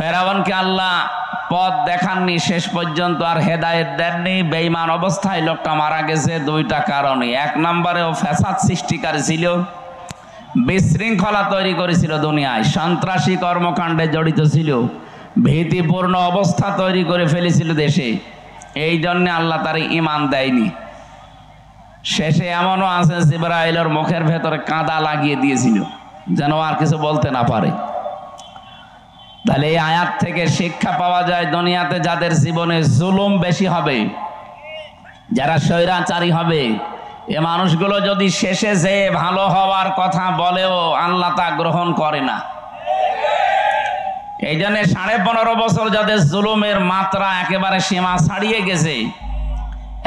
ফেরাউনকে আল্লাহ পথ দেখাননি, শেষ পর্যন্ত আর হেদায়েত দেননি। বেঈমান অবস্থায় লোকটা মারা গেছে দুইটা কারণে। এক নম্বরে ও ফ্যাসাদ সৃষ্টিকারী ছিল, বিশৃঙ্খলা তৈরি করেছিল দুনিয়ায়, সন্ত্রাসী কর্মকাণ্ডে জড়িত ছিল, ভীতিপূর্ণ অবস্থা তৈরি করে ফেলেছিল দেশে। এই জন্য আল্লাহ তার ঈমান দেয়নি। শেষে এমনও আছে জিবরাইলের মুখের ভেতরে কাঁদা লাগিয়ে দিয়েছিল যেন আর কিছু বলতে না পারে। তাহলে এই আয়াত থেকে শিক্ষা পাওয়া যায়, দুনিয়াতে যাদের জীবনে জুলুম বেশি হবে, যারা স্বৈরাচারী হবে, এ মানুষগুলো যদি শেষে যে ভালো হওয়ার কথা বলেও আল্লাহ তা গ্রহণ করে না। এই জন্য 15.5 বছর যাদের জুলুমের মাত্রা একেবারে সীমা ছাড়িয়ে গেছে,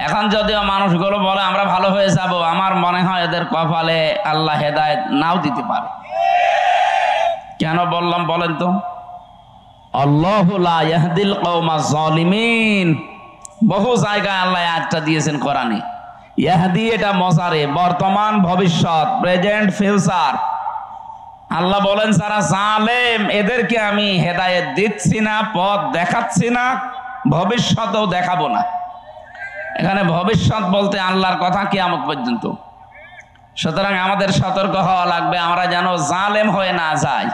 এখন যদিও মানুষগুলো বলে আমরা ভালো হয়ে যাব, আমার মনে হয় এদের কপালে আল্লাহ হেদায়েত নাও দিতে পারে। কেন বললাম বলেন তো? আল্লাহু লা ইয়াহদিল কওমা যালিমিন। বহু জায়গায় আল্লাহ আয়াতটা দিয়েছেন কোরআনে। ইয়াহদি এটা মজারে, বর্তমান ভবিষ্যৎ, প্রেজেন্ট ফিউচার। আল্লাহ বলেন যারা জালেম এদেরকে আমি হেদায়েত দিচ্ছি না, পথ দেখাচ্ছি না, ভবিষ্যতেও দেখাবো না। এখানে ভবিষ্যৎ বলতে আল্লাহর কথা কিয়ামত পর্যন্ত। সুতরাং আমাদের সতর্ক হওয়া লাগবে, আমরা যেন জালেম হয়ে না যাই।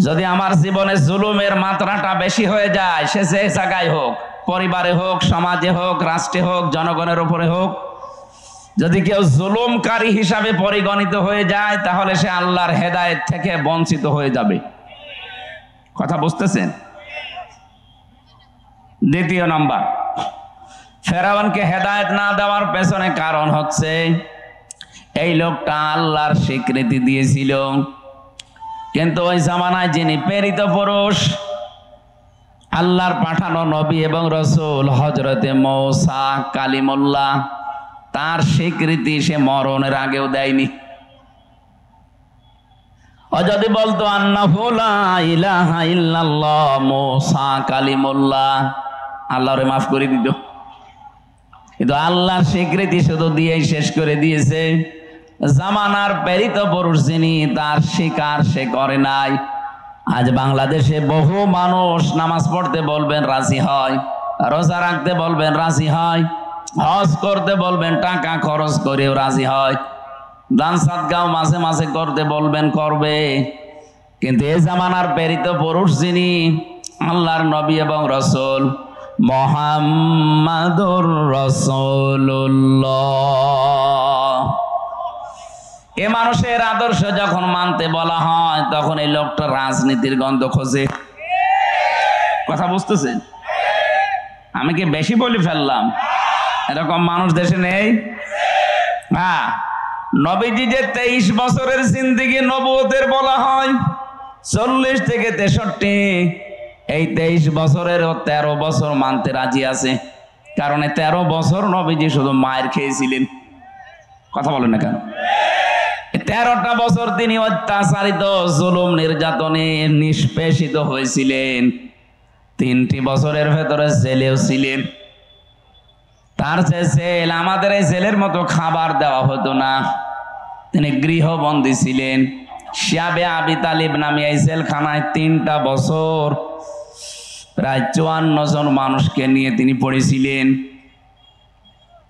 যদি আমার জীবনে জুলুমের মাত্রাটা বেশি হয়ে যায়, সে যে জায়গায় হোক, পরিবারে হোক, সমাজে হোক, রাষ্ট্রে হোক, জনগণের উপরে হোক, যদি কেউ জুলুমকারী হিসাবে পরিগণিত হয়ে যায়, তাহলে সে আল্লাহর হেদায়েত থেকে বঞ্চিত হয়ে যাবে। কথা বুঝতেছেন? দ্বিতীয় নাম্বার, ফেরাউনকে হেদায়েত না দেওয়ার পেছনে কারণ হচ্ছে এই লোকটা আল্লাহর স্বীকৃতি দিয়েছিল, কিন্তু ওই জামানায় যিনি প্রেরিত পুরুষ, আল্লাহর পাঠানো নবী এবং রসুল হযরতে মূসা কালিমুল্লাহ, তার স্বীকৃতি সে মরণের আগেও দেয়নি। ও যদি বলতো আন্নাহু লা ইলাহা ইল্লাল্লাহ মূসা কালিমুল্লাহ, আল্লাহরে মাফ করে দিত। কিন্তু আল্লাহর স্বীকৃতি শুধু দিয়েই শেষ করে দিয়েছে। জামানার প্রেরিত পুরুষ যিনি, তার স্বীকার সে করে নাই। আজ বাংলাদেশে বহু মানুষ নামাজ পড়তে বলবেন রাজি হয়, রোজা রাখতে বলবেন রাজি হয়, হজ করতে বলবেন টাকা খরচ করেও রাজি হয়, দান সাদগাও মাঝে মাঝে করতে বলবেন করবে। কিন্তু এই জামানার প্রেরিত পুরুষ যিনি, আল্লাহর নবী এবং রসুল মুহাম্মাদুর রাসূলুল্লাহ, এ মানুষের আদর্শ যখন মানতে বলা হয়, তখন এই লোকটা রাজনীতির গন্ধ খোঁজে। কথা বুঝতেছেন? আমি কি বেশি বলে ফেললাম? এরকম মানুষ দেশে নেই? হ্যাঁ, নবীজি যে 23 বছরের জিন্দেগি নবুয়তের বলা হয়, 40 থেকে 63, এই 23 বছরের 13 বছর মানতে রাজি আছে। কারণ 13 বছর নবীজি শুধু মায়ের খেয়েছিলেন। কথা বলেন না কেন? 13টা বছর তিনি অত্যাচারিত, জুলুম নির্যাতনে নিষ্পেষিত হয়েছিলেন। 3টি বছরের ভেতরে জেলেও ছিলেন। তার যে জেল, আমাদের এই জেলের মতো খাবার দেওয়া হতো না, তিনি গৃহবন্দী ছিলেন। শিয়াবে আবি তালিব নামে এই জেলখানায় 3টা বছর প্রায় 54 জন মানুষকে নিয়ে তিনি পড়েছিলেন।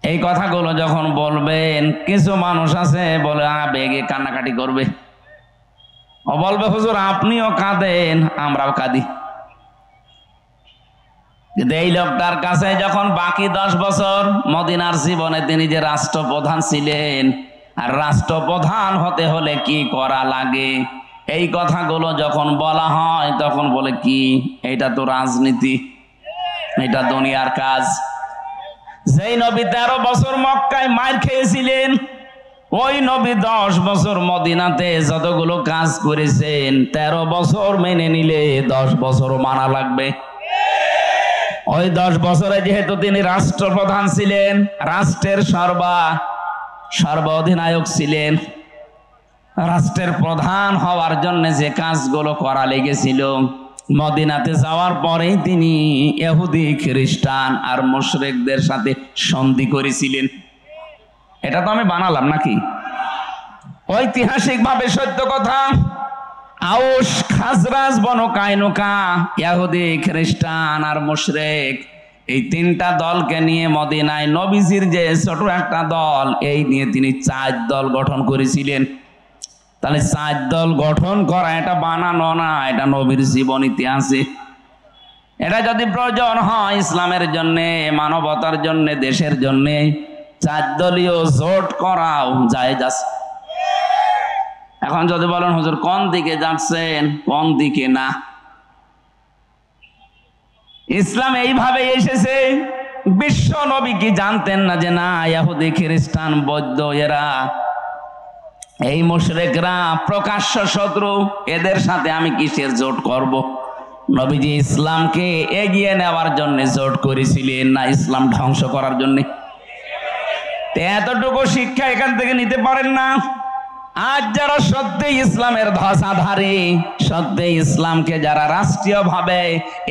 এই কথাগুলো যখন বলবেন, কিছু মানুষ আছে বলে আবেগে কান্নাকাটি করবে, ও বলবে হুজুর আপনিও কাঁদেন, আমরাও কাঁদি। কিন্তু এই লোকটার কাছে যখন বাকি 10 বছর মদিনার জীবনে তিনি যে রাষ্ট্রপ্রধান ছিলেন, আর রাষ্ট্রপ্রধান হতে হলে কি করা লাগে, এই কথাগুলো যখন বলা হয়, তখন বলে কি এটা তো রাজনীতি, এটা দুনিয়ার কাজ। যেই নবী 13 বছর মক্কায় মার খেয়েছিলেন, ওই নবী 10 বছর মদিনাতে যতগুলো কাজ করেছেন, 13 বছর মেনে নিলে 10 বছর মানা লাগবে। ওই 10 বছরে যেহেতু তিনি রাষ্ট্রপ্রধান ছিলেন, রাষ্ট্রের সর্ব অধিনায়ক ছিলেন, রাষ্ট্রের প্রধান হওয়ার জন্য যে কাজগুলো করা লেগেছিল, মদিনাতে যাওয়ার পরেই তিনি ইহুদি, খ্রিস্টান আর মুশরিকদের সাথে সন্ধি করেছিলেন। এটা তো আমি বানালাম নাকি? ঐতিহাসিকভাবে সত্য কথা। আউস, খাজরাজ, বনু কায়নুকা, ইহুদি, খ্রিস্টান আর মুশরিক, এই তিনটা দলকে নিয়ে মদিনায় নবীজির যে ছোট একটা দল, এই নিয়ে তিনি 4 দল গঠন করেছিলেন। তাহলে 4 দল গঠন করা এটা বানানো না, এটা নবীর জীবনীতে আছে। এটা যদি প্রয়োজন হয় ইসলামের জন্য, মানবতার জন্য, দেশের জন্য, 4 দলীয় জোট করাও জায়েজ আছে। এখন যদি বলেন হুজুর কোন দিকে যাচ্ছেন, কোন দিকে না, ইসলাম এইভাবে এসেছে। বিশ্ব নবী কি জানতেন না যে না ইহুদি, খ্রিস্টান, বৌদ্ধ এরা, এই মুশরিকরা প্রকাশ্য শত্রু, এদের সাথে আমি কিসের জোট করব? নবীজি ইসলামকে এগিয়ে নেওয়ার জন্য জোট করেছিলেন, না ইসলাম ধ্বংস করার জন্য? এতটুকু শিক্ষা এখান থেকে নিতে পারেন না? আজ যারা সত্যি ইসলামের ধ্বজাধারী, সত্যি ইসলামকে যারা রাষ্ট্রীয় ভাবে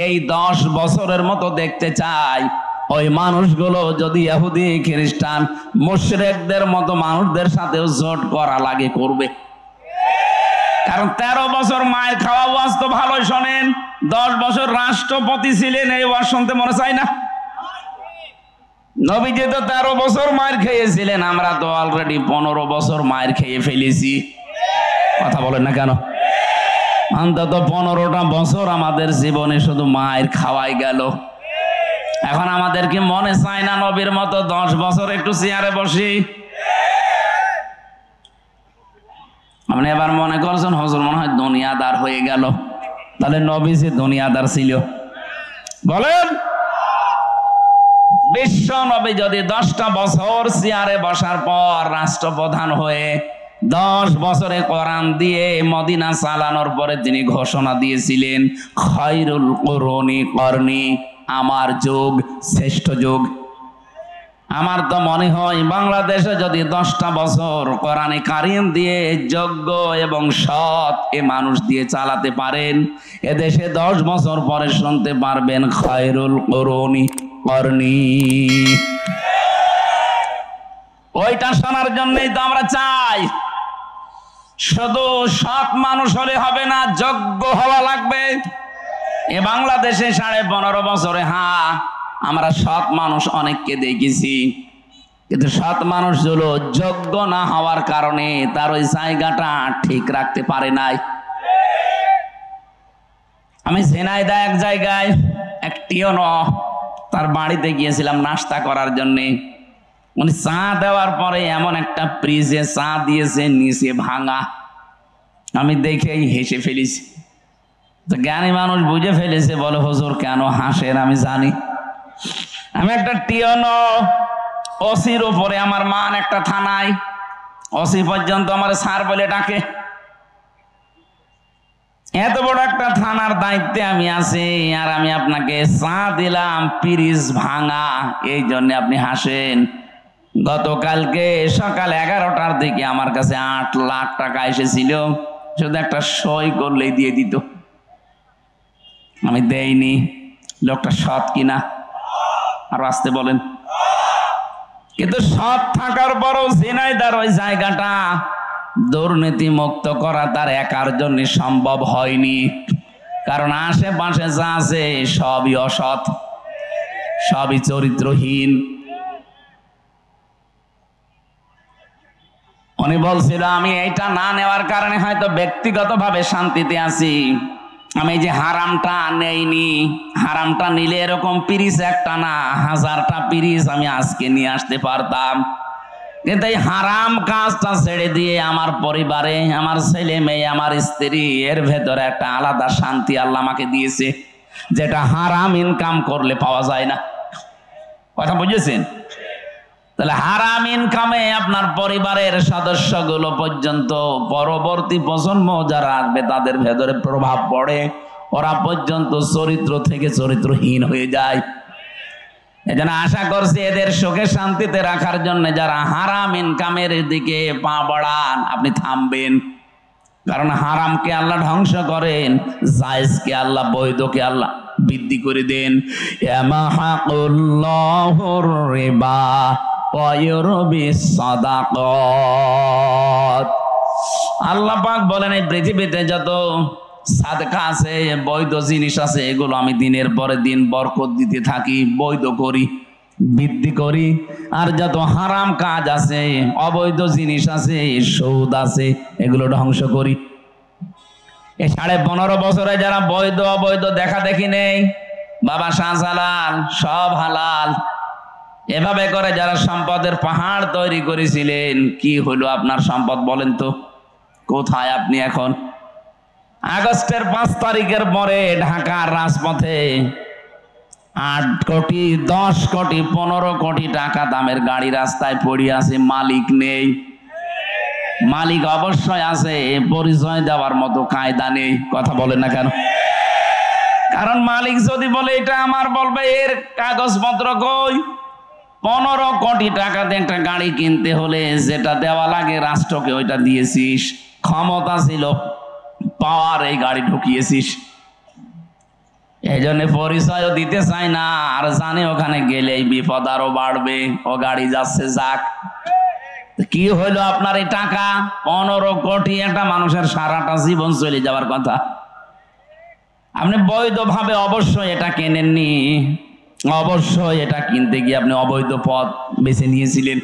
এই 10 বছরের মতো দেখতে চায়, ওই মানুষগুলো যদি ইহুদি, খ্রিস্টান, মুশরিকদের মতো মানুষদের সাথেও জোট করা লাগে করবে। কারণ 13 বছর মায়ের খাওয়া ওয়াজ তো ভালোই শোনেন, 10 বছর রাষ্ট্রপতি ছিলেন, এই ওয়াজ শুনতে মনে চায় না? নবীজি তো 13 বছর মায়ের খেয়েছিলেন, আমরা তো অলরেডি 15 বছর মায়ের খেয়ে ফেলেছি। কথা বলেন না কেন? অন্তত 15টা বছর আমাদের জীবনে শুধু মায়ের খাওয়াই গেল। এখন আমাদের কি মনে চায় না নবীর মতো 10 বছর একটু চেয়ারে বসি? আপনি এবার মনে করছেন হুজুর মনে হয় দুনিয়াদার হয়ে গেল। তাহলে নবী যে দুনিয়াদার ছিল? বলেন, বিশ্ব নবী যদি 10টা বছর চেয়ারে বসার পর রাষ্ট্রপ্রধান হয়ে 10 বছরে কোরআন দিয়ে মদিনা চালানোর পরে তিনি ঘোষণা দিয়েছিলেন খায়রুল কুরুনি করনি, আমার যুগ শ্রেষ্ঠ যুগ। আমার তো মনে হয় বাংলাদেশে যদি 10টা বছর কোরআনে কারিম দিয়ে যোগ্য এবং সৎ এ মানুষ দিয়ে চালাতে পারেন, এদেশে 10 বছর পরে শুনতে পারবেন খায়রুল কুরুনি করনি। ওইটা শোনার জন্যই তো আমরা চাই। শুধু সৎ মানুষ হলে হবে না, যোগ্য হওয়া লাগবে। এ বাংলাদেশে 15.5 বছরে আমরা সৎ মানুষ অনেককে দেখেছি, কিন্তু সৎ মানুষগুলো যোগ্য না হওয়ার কারণে তার ওই জায়গাটা ঠিক রাখতে পারে নাই। আমি ঝিনাইদহ এক জায়গায় একটিও তার বাড়িতে গিয়েছিলাম নাস্তা করার জন্য। উনি চা দেওয়ার পরে এমন একটা ফ্রিজে চা দিয়েছে, নিচে ভাঙা। আমি দেখেই হেসে ফেলেছি। তো জ্ঞানী মানুষ বুঝে ফেলেছে, বলে হুজুর কেন হাসেন? আমি জানি। আমি একটা টিয়নো ওসির উপরে, আমার মান একটা থানায়, ওসি পর্যন্ত আমার স্যার বলে ডাকে। এত বড় একটা থানার দায়িত্বে আমি আছি, আর আমি আপনাকে চা দিলাম ফ্রিজ ভাঙা, এই জন্য আপনি হাসেন। গতকালকে সকাল 11টার দিকে আমার কাছে 8 লাখ টাকা এসেছিল, শুধু একটা সই করলেই দিয়ে দিত। আমি দেইনি। লোকটা সৎ কিনা? আর আসতে বলেন। কিন্তু সৎ থাকার পরও ঝিনাইদহের ওই জায়গাটা দুর্নীতি মুক্ত করা তার একার জন্য সম্ভব হয়নি। কারণ আশেপাশে যা আছে সবই অসৎ, সবই চরিত্রহীন। উনি বলছিল আমি এইটা না নেওয়ার কারণে হয়তো ব্যক্তিগতভাবে শান্তিতে আছি, আমি এই যে হারামটা নেইনি, হারামটা নিলে এরকম পিরিচ একটা না 1000টা পিরিচ আমি আজকে নিয়ে আসতে পারতাম। কিন্তু এই হারাম কাজটা ছেড়ে দিয়ে আমার পরিবারে, আমার ছেলে মেয়ে, আমার স্ত্রী, এর ভেতরে একটা আলাদা শান্তি আল্লাহ আমাকে দিয়েছে, যেটা হারাম ইনকাম করলে পাওয়া যায় না। কথা বুঝেছেন? তাহলে হারাম ইনকামে আপনার পরিবারের সদস্যগুলো পর্যন্ত, পরবর্তী প্রজন্ম যারা আসবে তাদের ভেতরে প্রভাব পড়ে, ওরা পর্যন্ত চরিত্র থেকে চরিত্রহীন হয়ে যায়। এজন্য আশা করছি এদের সুখে শান্তিতে রাখার জন্য যারা হারাম ইনকামের দিকে পা বাড়ান, আপনি থামবেন। কারণ হারামকে আল্লাহ ধ্বংস করেন, জায়েজকে আল্লাহ, বৈধকে আল্লাহ বৃদ্ধি করে দেন। ইয়ামাহাকুল্লাহুর রিবা ওয়া ইউরবিস সাদাকাত। আল্লাহ পাক বলেন এই পৃথিবীতে যত সাদকা আছে, বৈধ জিনিস আছে, এগুলো আমি দিনের পরে দিন বরকত দিতে থাকি, বৈধ করি, বৃদ্ধি করি। আর যত হারাম কাজ আছে, অবৈধ জিনিস আছে, সুদ আছে, এগুলো ধ্বংস করি। এই 15.5 বছরে যারা বৈধ অবৈধ দেখা দেখি নেই, বাবা শাহজালাল সব হালাল, এভাবে করে যারা সম্পদের পাহাড় তৈরি করেছিলেন, কি হলো আপনার সম্পদ বলেন তো? কোথায় আপনি এখন? আগস্টের 5 তারিখের পরে ঢাকার রাজপথে 8 কোটি 10 কোটি 15 কোটি টাকা দামের গাড়ি রাস্তায় পড়ে আছে, মালিক নেই। মালিক অবশ্যই আছে, পরিচয় দেওয়ার মতো কায়দা নেই। কথা বলেন না কেন? কারণ মালিক যদি বলে এটা আমার, বলবে এর কাগজপত্র কই? 15 কোটি টাকাতে একটা গাড়ি কিনতে হলে যেটা দেওয়া লাগে রাষ্ট্রকে, ওইটা দিয়েছিস। ক্ষমতা ছিল, পাওয়ার, এই গাড়ি ঢুকিয়েছিস। এই জন্য পরিচয়ও দিতে চায় না, আর জানে ওখানে গেলেই বিপদ আরো বাড়বে, ও গাড়ি যাচ্ছে যাক। কি হইলো আপনার এই টাকা? 15 কোটি, একটা মানুষের সারাটা জীবন চলে যাওয়ার কথা। আপনি বৈধভাবে অবশ্যই এটা কেনেননি, অবশ্যই এটা কিনতে গিয়ে আপনি অবৈধ পথ বেছে নিয়েছিলেন।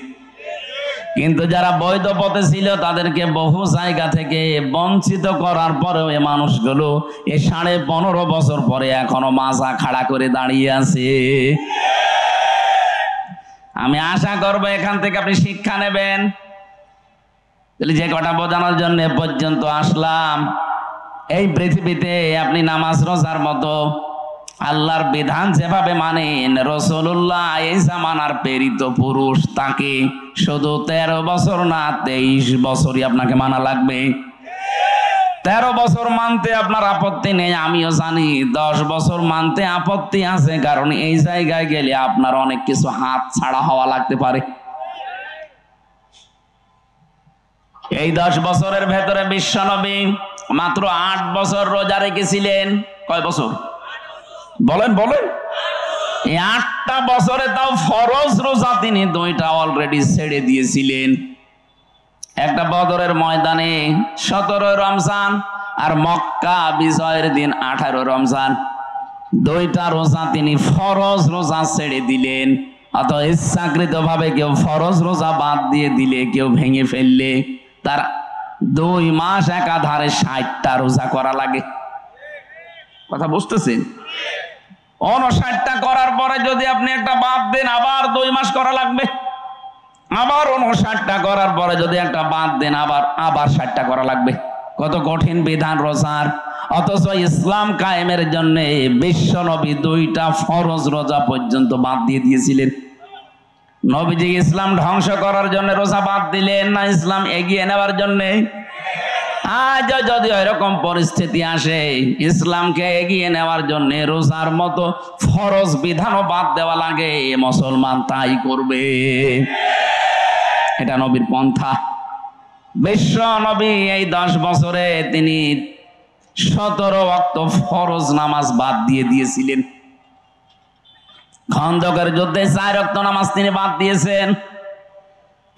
কিন্তু যারা বৈধ পথে ছিল তাদেরকে বহু জায়গা থেকে বঞ্চিত করার পরেও এই মানুষগুলো এই 15.5 বছর পরে এখনো মাথা খাড়া করে দাঁড়িয়ে আছে। আমি আশা করবো এখান থেকে আপনি শিক্ষা নেবেন। যে কটা বোঝানোর জন্য পর্যন্ত আসলাম, এই পৃথিবীতে আপনি নামাজ রোজার মতো আল্লাহর বিধান যেভাবে মানেন, রাসূলুল্লাহ এই জামানার প্রেরিত পুরুষ, তাকে শুধু 13 বছর না 23 বছরই আপনাকে মানা লাগবে। 13 বছর মানতে আপনার আপত্তি নেই, আমিও জানি। 10 বছর মানতে আপত্তি আছে, কারণ এই জায়গায় গেলে আপনার অনেক কিছু হাত ছাড়া হওয়া লাগতে পারে। এই 10 বছরের ভেতরে বিশ্বনবী মাত্র 8 বছর রোজা রেখেছিলেন। কয় বছর বলেন বলেন? এই 8টা বছরে তাও ফরজ রোজা তিনি 2টা অলরেডি ছেড়ে দিয়েছিলেন। একটা বদরের ময়দানে 17 রমজান, আর মক্কা বিজয়ের দিন 18 রমজান। 2টা রোজা তিনি ফরজ রোজা ছেড়ে দিলেন। অত ইচ্ছাকৃত ভাবে কেউ ফরজ রোজা বাদ দিয়ে দিলে, কেউ ভেঙে ফেললে, তার 2 মাস একাধারে 60টা রোজা করা লাগে। কথা বুঝতেছেন? 59টা করার পরে যদি আপনি একটা বাদ দেন, আবার 2 মাস করা লাগবে। আবার 59টা করার পরে যদি একটা বাদ দেন, আবার 60টা করা লাগবে। কত কঠিন বিধান রোজার! অথচ ইসলাম কায়েমের জন্য বিশ্বনবী 2টা ফরজ রোজা পর্যন্ত বাদ দিয়ে দিয়েছিলেন। নবীজি ইসলাম ধ্বংস করার জন্য রোজা বাদ দিলেন, না ইসলাম এগিয়ে নেওয়ার জন্য? আজ যদি এরকম পরিস্থিতি আসে, ইসলামকে এগিয়ে নেওয়ার জন্য রোজার মতো ফরজ বিধানও বাদ দেওয়া লাগে, মুসলমান তাই করবে। এটা নবীর পন্থা। বিশ্ব নবী এই 10 বছরে তিনি 17 ওয়াক্ত ফরজ নামাজ বাদ দিয়ে দিয়েছিলেন। খন্দকের যুদ্ধে 4 ওয়াক্ত নামাজ তিনি বাদ দিয়েছেন।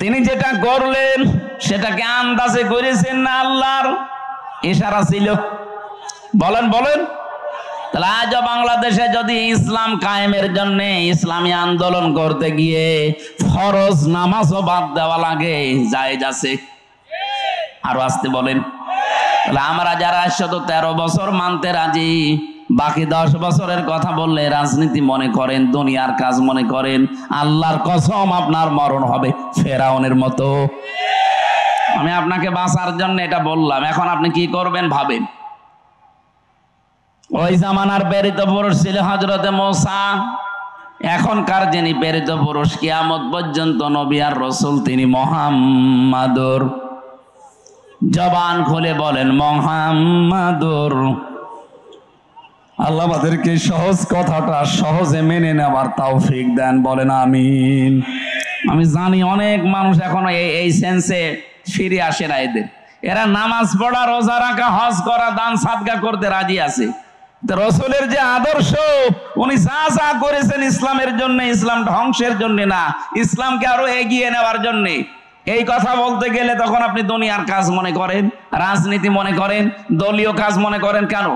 তিনি যেটা করলেন সেটাকে আন্দাজে করেছেন না আল্লাহর ইশারা ছিল? বলেন বলেন? তাহলে আজ বাংলাদেশে যদি ইসলাম কায়েমের জন্য ইসলামী আন্দোলন করতে গিয়ে ফরজ নামাজও বাদ দেওয়া লাগে, জায়েজ আছে? আরো আসতে বলেন। তাহলে আমরা যারা 13 বছর মানতে রাজি, বাকি 10 বছরের কথা বললে রাজনীতি মনে করেন, দুনিয়ার কাজ মনে করেন, আল্লাহর কসম আপনার মরণ হবে ফেরাউনের মতো। আমি আপনাকে বাঁচার জন্য এটা বললাম। এখন আপনি কি করবেন ভাবেন। ওই জামানার প্রেরিত পুরুষ ছিল হযরতে মূসা। এখনকার যিনি প্রেরিত পুরুষ কিয়ামত পর্যন্ত নবী আর রাসূল, তিনি মুহাম্মাদুর। জবান খুলে বলেন মুহাম্মাদুর। আল্লাহ আমাদেরকে সহজ কথাটা সহজে মেনে নেওয়ার তৌফিক দেন, বলেন আমিন। আমি জানি অনেক মানুষ এখনো এই সেন্সে ফিরে আসে না। এরা নামাজ পড়া, রোজা রাখা, হজ করা, দান সাদকা করতে রাজি আছে। রাসূলের যে আদর্শ, উনি যা যা করেছেন ইসলামের জন্য, ইসলাম ধ্বংসের জন্য না, ইসলামকে আরো এগিয়ে নেওয়ার জন্য। এই কথা বলতে গেলে তখন আপনি দুনিয়ার কাজ মনে করেন, রাজনীতি মনে করেন, দলীয় কাজ মনে করেন। কেন?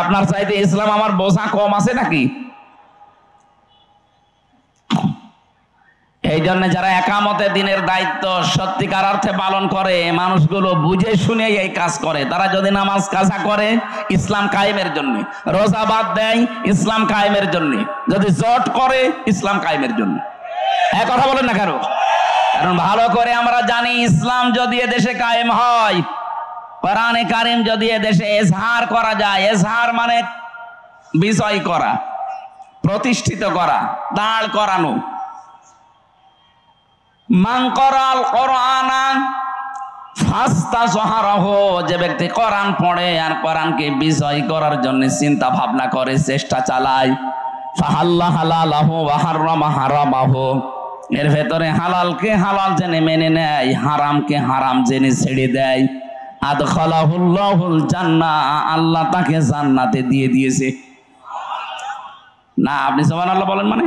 আপনার চাইতে ইসলাম আমার বোঝা কম আছে নাকি? এই জন্য যারা একামতে দিনের দায়িত্ব সত্যিকার অর্থে পালন করে, মানুষগুলো বুঝে শুনে এই কাজ করে। তারা যদি নামাজ কাজা করে ইসলাম কায়েমের জন্য, রোজা বাদ দেয় ইসলাম কায়েমের জন্য, যদি জট করে ইসলাম কায়েমের জন্য। এক কথা বলেন না কেন? কারণ ভালো করে আমরা জানি ইসলাম যদি এদেশে কায়েম হয়, কোরআনে কারিম যদি এদেশে এজহার করা যায়, এজহার মানে বিজয় করা, প্রতিষ্ঠিত করা, দাঁড় করানো। মান করাল কোরআনা ফাস্তাজহারাহু, যে ব্যক্তি কোরআন পড়ে আর কোরআনকে বিজয় করার জন্য চিন্তা ভাবনা করে, চেষ্টা চালায়, ফাহাল্লা হালালাহু ওয়া হারামা হারামাহু, এর ভেতরে হালালকে হালাল জেনে মেনে নেয়, হারামকে হারাম জেনে ছেড়ে দেয়, আদখালাহুল্লাহুল জান্নাহ, আল্লাহ তাকে জান্নাতে দিয়ে দিয়েছে। না, আপনি সুবহানাল্লাহ বলেন মানে?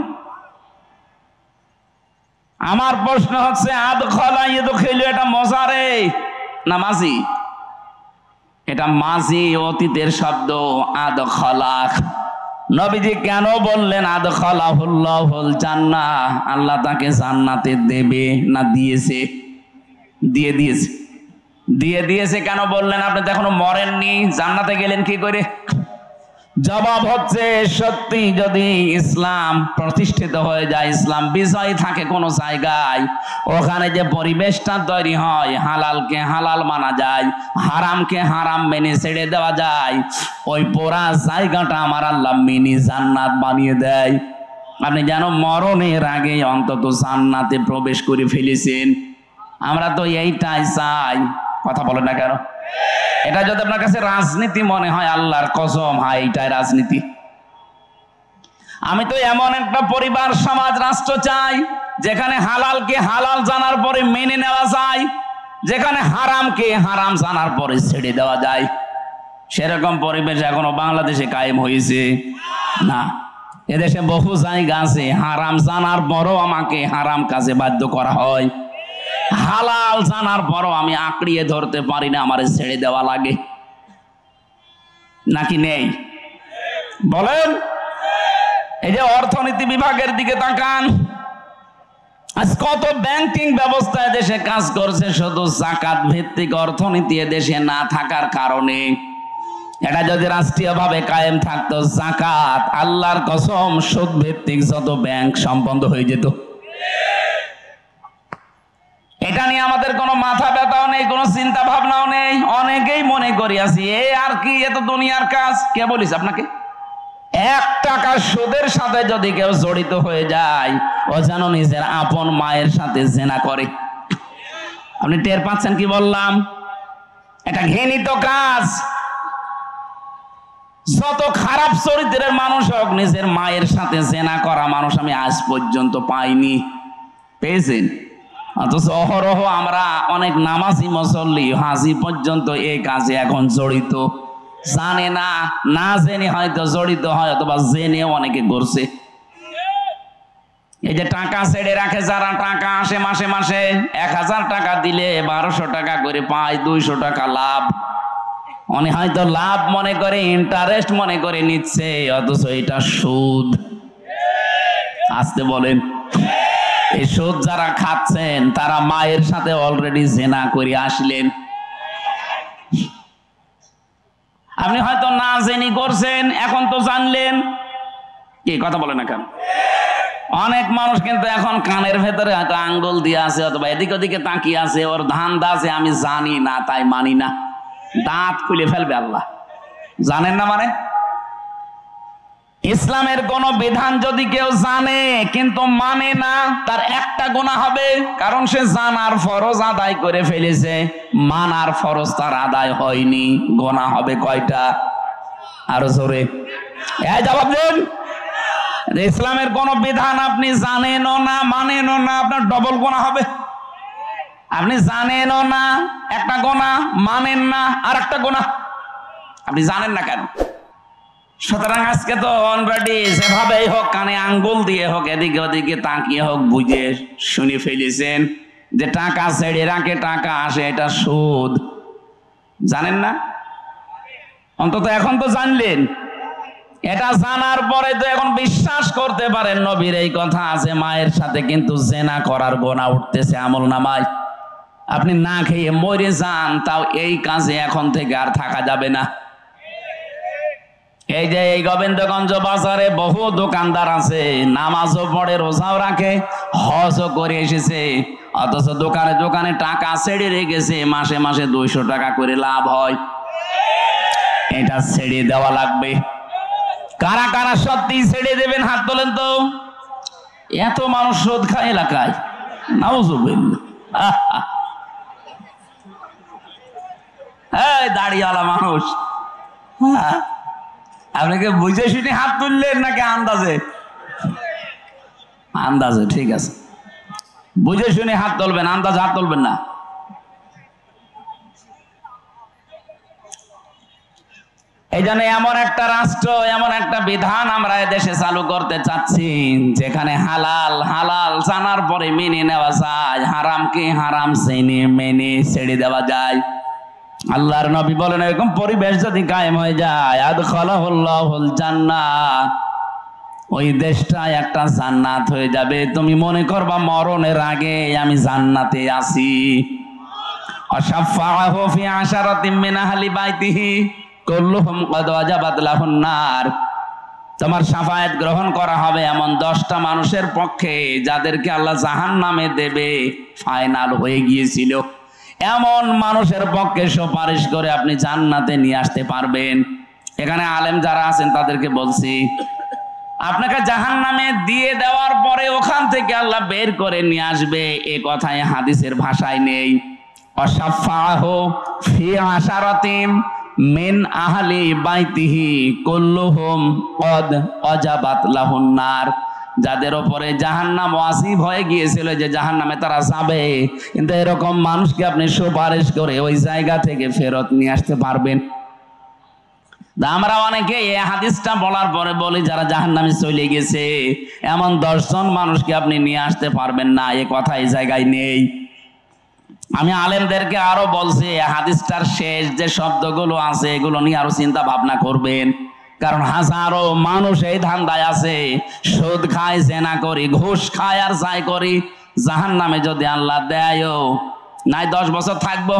আমার প্রশ্ন হচ্ছে, আদখালা ইয়াদখিলু এটা মজারে না মাজি? এটা মাজি, অতীতের শব্দ। আদখালা, নবীজি কেন বললেন আদখালাহুল্লাহুল জান্নাহ? আল্লাহ তাকে জান্নাতে দেবে না দিয়েছে? দিয়ে দিয়েছে। দিয়ে দিয়েছে কেন বললেন? আপনি তো এখনো মরেননি, জান্নাতে গেলেন কি করে? জবাব হচ্ছে, সত্যি যদি ইসলাম প্রতিষ্ঠিত হয়ে যায়, ইসলাম বিজয় থাকে কোন জায়গায়, ওখানে যে পরিবেশটা তৈরি হয়, হালালকে হালাল মানা যায়, হারামকে হারাম মেনে ছেড়ে দেওয়া যায়, ওই পুরা জায়গাটা আমার আল্লাহ মিনি জান্নাত বানিয়ে দেয়। আপনি যেন মরণের আগে অন্তত জান্নাতে প্রবেশ করে ফেলেছেন। আমরা তো এইটাই চাই। কথা বলেন না কেন? এটা যদি আপনার কাছে রাজনীতি মনে হয়, আল্লাহর কসম, হয় এইটাই রাজনীতি। আমি তো এমন একটা পরিবার, সমাজ, রাষ্ট্র চাই যেখানে হালালকে হালাল জানার পরে মেনে নেওয়া যায়, যেখানে হারামকে হারাম জানার পরে ছেড়ে দেওয়া যায়। সেরকম পরিবেশ এখনো বাংলাদেশে কায়েম হয়েছে না। এদেশে বহু জায়গা আছে হারাম জানার পরও আমাকে হারাম কাজে বাধ্য করা হয়, হালাল জানার পরও আমি আঁকড়িয়ে ধরতে পারি না, আমারে ছেড়ে দেওয়া লাগে। নাকি নেই? বলেন। এই যে অর্থনীতি বিভাগের দিকে তাকান, আজ কত ব্যাংকিং ব্যবস্থা দেশে কাজ করছে শুধু যাকাত ভিত্তিক অর্থনীতি দেশে না থাকার কারণে। এটা যদি রাষ্ট্রীয়ভাবে কায়েম থাকতো, যাকাত, আল্লাহর কসম, সুদ ভিত্তিক যত ব্যাংক সব বন্ধ হয়ে যেত। এটা নিয়ে আমাদের কোনো মাথা ব্যথাও নেই, কোনো চিন্তা ভাবনাও নেই। অনেকেই মনে করি আছি এ আর কি, এ তো দুনিয়ার কাজ। কে বলিস আপনাকে? 1 টাকা সুদের সাথে যদি কেউ জড়িত হয়ে যায়, ও যেন নিজের আপন মায়ের সাথে জেনা করে। আপনি টের পাচ্ছেন কি বললাম? এটা ঘৃণিত কাজ। যত খারাপ চরিত্রের মানুষ হোক, নিজের মায়ের সাথে জেনা করা মানুষ আমি আজ পর্যন্ত পাইনি। পেয়েছেন? অথচ অহরহ আমরা অনেক নামাজি, মুসল্লি, হাজি পর্যন্ত এই কাজে এখন জড়িত। জানে না, না জেনে হয়তো জড়িত হয়, অথবা জেনে অনেকে করছে। এই যে টাকা ছেড়ে রাখে যারা, টাকা আসে মাসে মাসে 1000 টাকা দিলে 1200 টাকা করে পায়, 200 টাকা লাভ। উনি হয়তো লাভ মনে করে, ইন্টারেস্ট মনে করে নিচ্ছে, অথচ এটা সুদ। আসতে বলেন। এই সুদ যারা খাচ্ছেন তারা মায়ের সাথে অলরেডি জেনা করে আসলেন। আপনি হয়তো না জেনে করছেন, এখন তো জানলেন। কি কথা বলে না কেন? অনেক মানুষ কিন্তু এখন কানের ভেতরে হয়তো আঙ্গুল দিয়ে আছে, অথবা এদিক ওদিকে তাকিয়ে আছে, ওর ধান্দা আছে আমি জানি না তাই মানি না। দাঁত খুলে ফেলবে আল্লাহ। জানেন না মানে? ইসলামের কোন বিধান যদি কেউ জানে কিন্তু মানে না, তার একটা গুনাহ হবে, কারণ সে জানার ফরজ আদায় করে ফেলেছে, মানার ফরজ তার আদায় হয়নি। গুনাহ হবে কয়টা? আরো জোরে জবাব দেন। ইসলামের কোন বিধান আপনি জানেনও না, মানেনও না, আপনার ডবল গুনাহ হবে। আপনি জানেনও না একটা গুনাহ, মানেন না আর একটা গুনাহ। আপনি জানেন না কেন? সুতরাং আজকে তো অলরেডি যেভাবেই হোক, কানে আঙ্গুল দিয়ে হোক, এদিকে ওদিকে তাকিয়ে হোক, বুঝে শুনে ফেলেছেন যে টাকা ছেড়ে রাখে টাকা আসে, এটা সুদ। জানেন না? অন্তত এখন তো জানলেন। এটা জানার পরে তো এখন বিশ্বাস করতে পারেন নবীর এই কথা আছে, মায়ের সাথে কিন্তু জেনা করার গোনা উঠতেছে আমল নামায়। আপনি না খেয়ে মরে যান, তাও এই কাজে এখন থেকে আর থাকা যাবে না। এই যে এই গোবিন্দগঞ্জ বাজারে বহু দোকানদার আছে, নামাজও পড়ে, রোজাও রাখে, হজও করে এসেছে, অথচ দোকানে দোকানে টাকা ছেড়ে রেখেছে, মাসে মাসে 200 টাকা করে লাভ হয়। এটা ছেড়ে দেওয়া লাগবে। কারা কারা সত্যি ছেড়ে দেবেন হাত তোলেন তো। এত মানুষ সুদ খায় এলাকায়, নাউজুবিল্লাহ। এই দাড়িওয়ালা মানুষ, হ্যাঁ, আপনাকে বুঝে শুনে হাত তুললেন নাকি আন্দাজে? আন্দাজে, ঠিক আছে, বুঝে শুনে হাত তুলবেন, আন্দাজে হাত তুলবেন না। এই জন্য এমন একটা রাষ্ট্র, এমন একটা বিধান আমরা দেশে চালু করতে চাচ্ছি, যেখানে হালাল হালাল জানার পরে মেনে নেওয়া যায়, হারামকে হারাম জেনে মেনে ছেড়ে দেওয়া যায়। আল্লাহর নবী বলেন, এরকম পরিবেশ যদি কায়েম হয়ে যায়, আদখালাহুল্লাহুল জান্নাহ, ওই দেশটা একটা জান্নাত হয়ে যাবে। তুমি মনে করবা মরণের আগে আমি জান্নাতে আছি। অশাফাআহু ফি আশারাতিন মিন আহলি বাইতিহি কুল্লুহুম ক্বাদ ওয়াজাবাত লাহুন নার। তোমার শাফায়াত গ্রহণ করা হবে এমন 10টা মানুষের পক্ষে, যাদেরকে আল্লাহ জাহান্নামে দেবে, ফাইনাল হয়ে গিয়েছিল। এমন মানুষের পক্ষে সুপারিশ করে আপনি জান্নাতে নিয়ে আসতে পারবেন। এখানে আলেম যারা আছেন তাদেরকে বলছি, আপনাকে জাহান্নামে দিয়ে দেওয়ার পরে ওখান থেকে আল্লাহ বের করে নিয়ে আসবে, এ কথায় হাদিসের ভাষায় নেই। অশাফাআহু ফি আশারাতিন মিন আহলি বাইতিহি কুল্লুহুম ক্বাদ ওয়াজাবাত লাহুন নার। যাদের উপরে জাহান্নাম ওয়াজিব হয়ে গিয়েছিল যে জাহান্নামে তারা যাবে, কিন্তু এরকম মানুষকে আপনি সুপারিশ করে ওই জায়গা থেকে ফেরত নিয়ে আসতে পারবেন। আমরা অনেকে এই হাদিসটা বলার পরে বলি, যারা জাহান্নামে চলে গেছে এমন 10 জন মানুষকে আপনি নিয়ে আসতে পারবেন না, এ কথা এই জায়গায় নেই। আমি আলেমদেরকে আরো বলছি, হাদিসটার শেষ যে শব্দগুলো আছে এগুলো নিয়ে আরো চিন্তা ভাবনা করবেন, কারণ হাজারো মানুষ এই ধান্দায় আছে, সুদ খায়, জেনা করি, ঘুষ খায়, আর যাই করি, জাহান্নামে যদি আল্লাহ দেয়ও নাই 10 বছর থাকবো,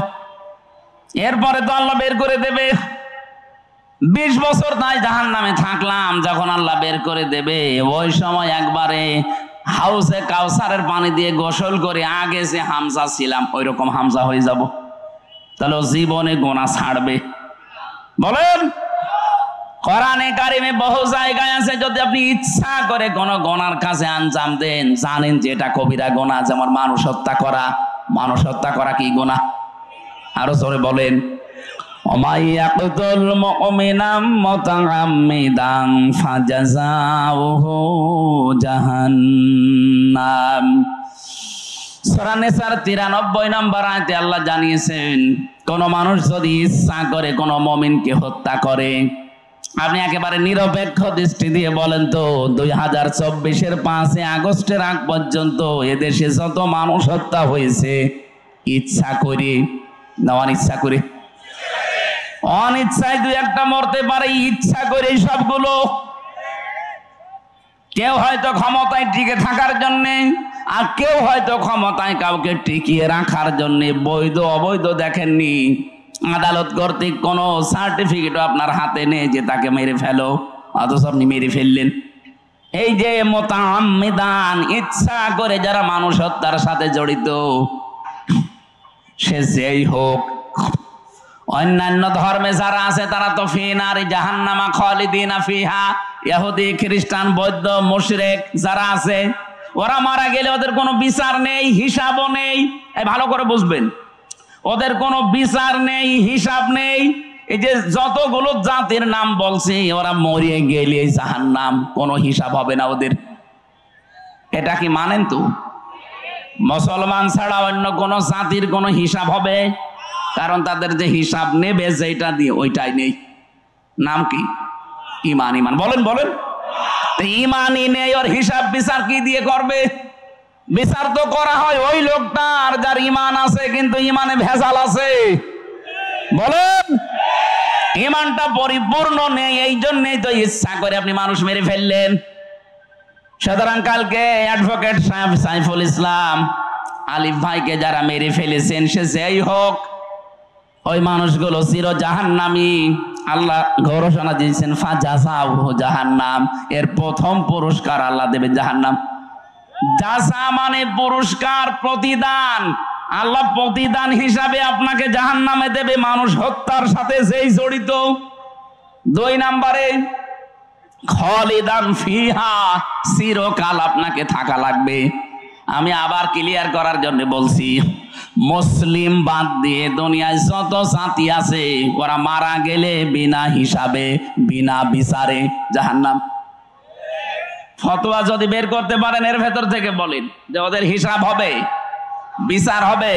এরপরে তো আল্লাহ বের করে দেবে। 20 বছর তাই জাহান্নামে থাকলাম, যখন আল্লাহ বের করে দেবে ওই সময় একবারে হাউসে কাউসারের পানি দিয়ে গোসল করে আগে যে হামজা ছিলাম ওই রকম হামজা হয়ে যাব। তাহলে জীবনে গোনা ছাড়বে? বলেন। কোরআনে কারিমে বহু জায়গায় আছে, যদি আপনি ইচ্ছা করে কোন গোনার কাছে আঞ্জাম দেন, জানেন যে এটা কবিরা গোনা, যেমন মানুষ হত্যা করা। মানুষ হত্যা করা কি গোনা? আরো জোরে বলেন। ওমাইয়াকুতুল মুমিনাম মুতাআম্মিদান ফাজাযাউহু জাহান্নাম। সূরা নিসার 93 নম্বর আয়াতে আল্লাহ জানিয়েছেন, কোন মানুষ যদি ইচ্ছা করে কোন মুমিনকে হত্যা করে, আপনি একেবারে নিরপেক্ষ দৃষ্টি দিয়ে বলেন তো, 2024-এর 5 আগস্টের আগ পর্যন্ত এদেশে যত মানুষ হত্যা হয়েছে, ইচ্ছা করে না অনিচ্ছা করে? অনিচ্ছায় 2-1টা মরতে পারে, ইচ্ছা করে সবগুলো। কেউ হয়তো ক্ষমতায় টিকে থাকার জন্য, আর কেউ হয়তো ক্ষমতায় কাউকে টিকিয়ে রাখার জন্য। বৈধ অবৈধ দেখেননি, আদালত কর্তৃক কোনো সার্টিফিকেটও আপনার হাতে নেই যে তাকে মেরে ফেলো, অথচ আপনি মেরে ফেললেন। এই যে মুতাআম্মিদান, ইচ্ছা করে যারা মানুষ হত্যার সাথে জড়িত, সে যেই হোক, অন্যান্য ধর্মে যারা আছে তারা তো ফি নারি জাহান্নামা খালিদিনা ফিহা, ইহুদি, খ্রিস্টান, বৌদ্ধ, মুশরিক যারা আছে, ওরা মারা গেলে ওদের কোনো বিচার নেই, হিসাবও নেই। এই ভালো করে বুঝবেন, ওদের কোনো বিচার নেই, হিসাব নেই। এই যে যতগুলো জাতির নাম বলছি, ওরা মরিয়ে গেলে জাহান্নাম, কোনো হিসাব হবে না ওদের। এটা কি মানেন? তো মুসলমান ছাড়া অন্য কোন জাতির কোনো হিসাব হবে? কারণ তাদের যে হিসাব নেবে যেটা দিয়ে, ওইটাই নেই। নাম কি? ইমান। ইমান বলেন বলেন। ইমানই নেই, ওর হিসাব বিচার কি দিয়ে করবে? বিচার তো করা হয় ওই লোকটার যার ইমান আছে কিন্তু ইমানে ভেজাল আছে। বলেন, ইমানটা পরিপূর্ণ নেই, এই জন্যই তো ইচ্ছা করে আপনি মানুষ মেরে ফেললেন। সুতরাং কালকে অ্যাডভোকেট সাহেব সাইফুল ইসলাম আলিফ ভাইকে যারা মেরে ফেলেছেন, সে যেই হোক, ওই মানুষগুলো চির জাহান্নামী। আল্লাহ ঘোষণা দিয়েছেন ফাজাযাহু জাহান্নাম, এর প্রথম পুরস্কার আল্লাহ দেবে জাহান্নাম। জাযা মানে পুরস্কার, প্রতিদান। আল্লাহ প্রতিদান হিসাবে আপনাকে জাহান্নামে দেবে মানুষ হত্যার সাথে যেই জড়িত। 2 নম্বরে খালিদান ফিহা, চিরকাল আপনাকে থাকা লাগবে। আমি আবার ক্লিয়ার করার জন্য বলছি, মুসলিম বাদ দিয়ে দুনিয়ায় যত জাতি আছে ওরা মারা গেলে বিনা হিসাবে বিনা বিচারে জাহান্নাম। ফতোয়া যদি বের করতে পারেন এর ভেতর থেকে বলেন যে ওদের হিসাব হবে, বিচার হবে।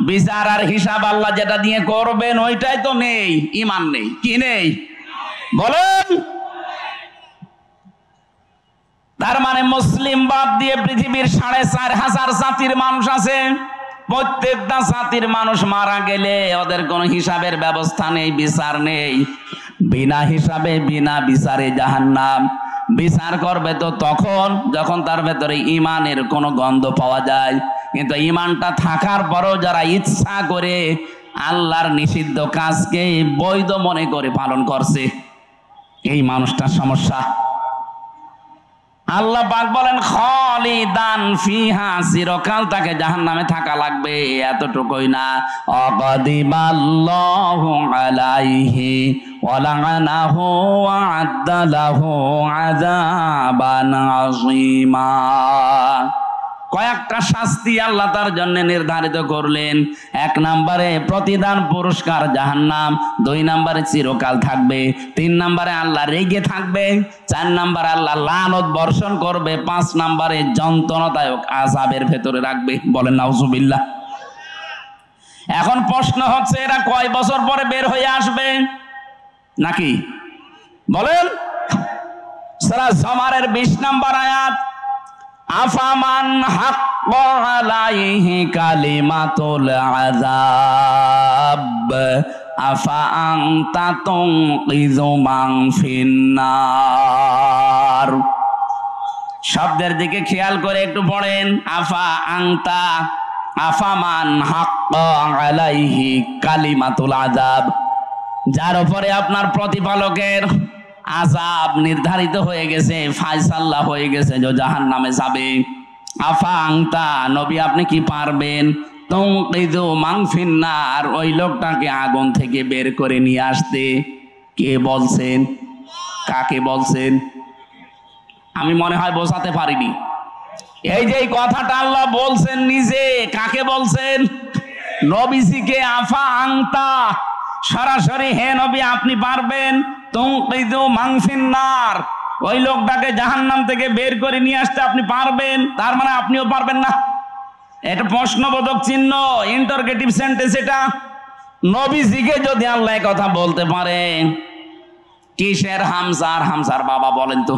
বিচার আর হিসাব আল্লাহ যেটা দিয়ে করবেন ওইটাই তো নেই, ঈমান নেই। কি নেই বলেন? তার মানে মুসলিম বাদ দিয়ে পৃথিবীর 4,500 জাতির মানুষ আছে। প্রত্যেকটা জাতির মানুষ মারা গেলে ওদের কোনো হিসাবের ব্যবস্থা নেই, বিচার নেই। বিনা হিসাবে বিনা বিচারে জাহান্নাম। বিচার করবে তো তখন যখন তার ভেতরে ঈমানের কোনো গন্ধ পাওয়া যায়। কিন্তু ঈমানটা থাকার পরও যারা ইচ্ছা করে আল্লাহর নিষিদ্ধ কাজকে বৈধ মনে করে পালন করছে, এই মানুষটার সমস্যা। আল্লাহ পাক বলেন খালিদান ফিহা, চিরকাল তাকে জাহান্নামে থাকা লাগবে। এতটুকুই না, আগাদিবাল্লাহু আলাইহি ওয়া লা'নাহু ওয়া আ'আদ্দা লাহু আযাবান আযীমা। কয়েকটা শাস্তি আল্লাহ তার জন্য নির্ধারিত করলেন। 1 নম্বরে প্রতিদান পুরস্কার জাহান্নাম, 2 নম্বরে চিরকাল থাকবে, 3 নম্বরে আল্লাহ রেগে থাকবে, 4 নম্বরে আল্লাহ লানত বর্ষণ করবে, 5 নম্বরে যন্ত্রণাদায়ক আযাবের ভেতরে রাখবে। বলেন নাউজুবিল্লাহ। এখন প্রশ্ন হচ্ছে এরা কয় বছর পরে বের হয়ে আসবে নাকি? বলেন। সূরা জুমারের 20 নম্বর আয়াত, আফামান হাক্কা আলাইহি কালিমাতুল আযাব আফা আনতা তুনকিযু মান ফিন্নার। শব্দের দিকে খেয়াল করে একটু পড়েন। আফা আনতা, আফামান হাক্কা আলাইহি কালিমাতুল আযাব, যার উপরে আপনার প্রতিপালকের আযাব নির্ধারিত হয়ে গেছে, ফায়সালা হয়ে গেছে যে জাহান্নামে যাবে। আফা আনতা, নবী আপনি কি পারবেন তুনকিযু মান ফিন্নার, ওই লোকটাকে আগুন থেকে বের করে নিয়ে আসতে? কে বলছেন? কাকে বলছেন? আমি মনে হয় বোঝাতে পারিনি। এই যে কথাটা আল্লাহ বলছেন নিজে, কাকে বলছেন? নবীজিকে। আফা আনতা, সরাসরি হে নবী আপনি পারবেন তুনকিযু মান ফিন্নার, ওই লোকটাকে জাহান্নাম থেকে বের করে নিয়ে আসতে আপনি পারবেন? তার মানে আপনিও পারবেন না। এটা প্রশ্নবোধক চিহ্ন, ইন্টারগেটিভ সেন্টেন্স। এটা নবীজিকে যদি আল্লাহ কথা বলতে পারে, কিসের হামজার হামজার বাবা বলেন তো?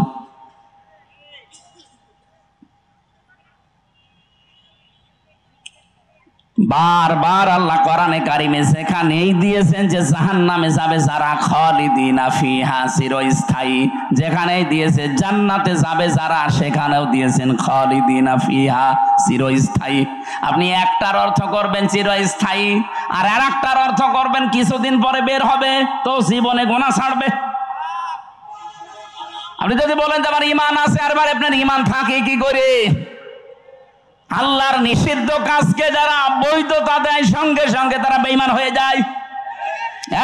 বারবার আল্লাহ কোরআনে কারিমে সেখানেই দিয়েছেন যে জাহান্নামে যাবে যারা খালিদিনা ফিহা, চিরস্থায়ী। যেখানেই দিয়েছে জান্নাতে যাবে যারা, সেখানেও দিয়েছেন খালিদিনা ফিহা, চিরস্থায়ী। আপনি একটার অর্থ করবেন চিরস্থায়ী, আর আরেকটার অর্থ করবেন কিছুদিন পরে বের হবে, তো জীবনে গুনাহ ছাড়বে। আপনি যদি বলেন যে আমার ঈমান আছে, আর আপনার ঈমান থাকে কি করে? আল্লাহর নিষিদ্ধ কাজকে যারা বৈধতা দেয় সঙ্গে সঙ্গে তারা বেঈমান হয়ে যায়।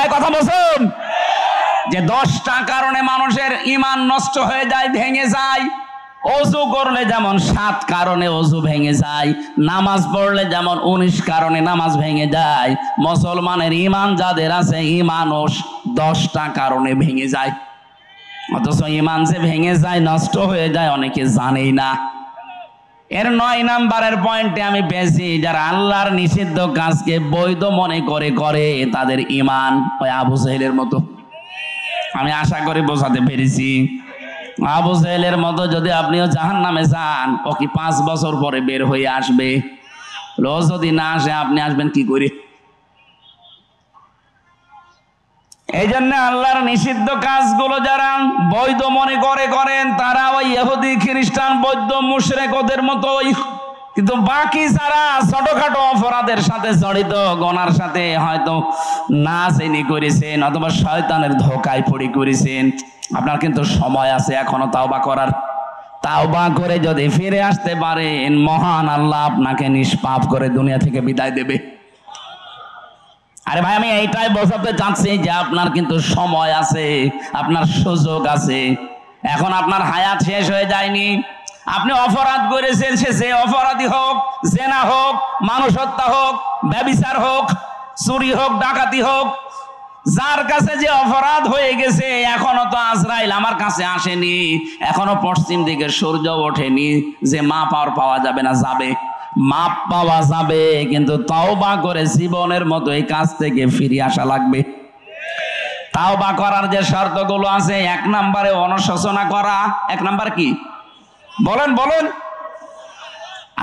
এই কথা বলছেন যে 10টা কারণে মানুষের ঈমান নষ্ট হয়ে যায়, ভেঙে যায়। ওযু করলে যেমন 7 কারণে ওযু ভেঙে যায়, নামাজ পড়লে যেমন 19 কারণে নামাজ ভেঙে যায়। মুসলমানের ঈমান যাদের আছে, ঈমানও 10টা কারণে ভেঙে যায়। অথচ ঈমান যে ভেঙে যায়, নষ্ট হয়ে যায়, অনেকে জানেই না। এর 9 নম্বরের পয়েন্টে আমি পেয়েছি, যারা আল্লাহর নিষিদ্ধ কাজকে বৈধ মনে করে তাদের ঈমান ওই আবু জাহেলের মতো। আমি আশা করি বোঝাতে পেরেছি। আবু জেহেলের মতো যদি আপনিও জাহান্নামে যান, ও কি 5 বছর পরে বের হয়ে আসবে? ও যদি না আসে আপনি আসবেন কি করে? এই জন্য আল্লাহর নিষিদ্ধ কাজগুলো যারা বৈধ মনে করেন, তারা ওই ইহুদি খ্রিস্টান বৌদ্ধ মুশরিক ওদের মতোই। কিন্তু বাকি যারা ছোটখাটো অপরাধের সাথে জড়িত, গুনার সাথে হয়তো না জেনে করেছেন অথবা শয়তানের ধোঁকায় পড়ে করেছেন, আপনার কিন্তু সময় আছে এখনো তাওবা করার। তাওবা করে যদি ফিরে আসতে পারেন, মহান আল্লাহ আপনাকে নিষ্পাপ করে দুনিয়া থেকে বিদায় দেবে। আরে ভাই, আমি এইটাই বোঝাতে চাচ্ছি যে আপনার কিন্তু সময় আছে, আপনার সুযোগ আছে। এখন আপনার হায়াত শেষ হয়ে যায়নি। আপনি অপরাধ করেছেন, সে অপরাধী হোক, জেনা হোক, মানুষ হত্যা হোক, ব্যভিচার হোক, চুরি হোক, ডাকাতি হোক, যার কাছে যে অপরাধ হয়ে গেছে, এখনো তো আজরাইল আমার কাছে আসেনি, এখনো পশ্চিম দিকে সূর্য ওঠেনি যে মাপ আর পাওয়া যাবে না। যাবে, মাপ পাওয়া যাবে, কিন্তু তাওবা করে জীবনের মতো এই কাজ থেকে ফিরে আসা লাগবে। তাওবা করার যে শর্তগুলো আছে, 1 নম্বরে অনুশোচনা করা। 1 নাম্বার কি বলেন?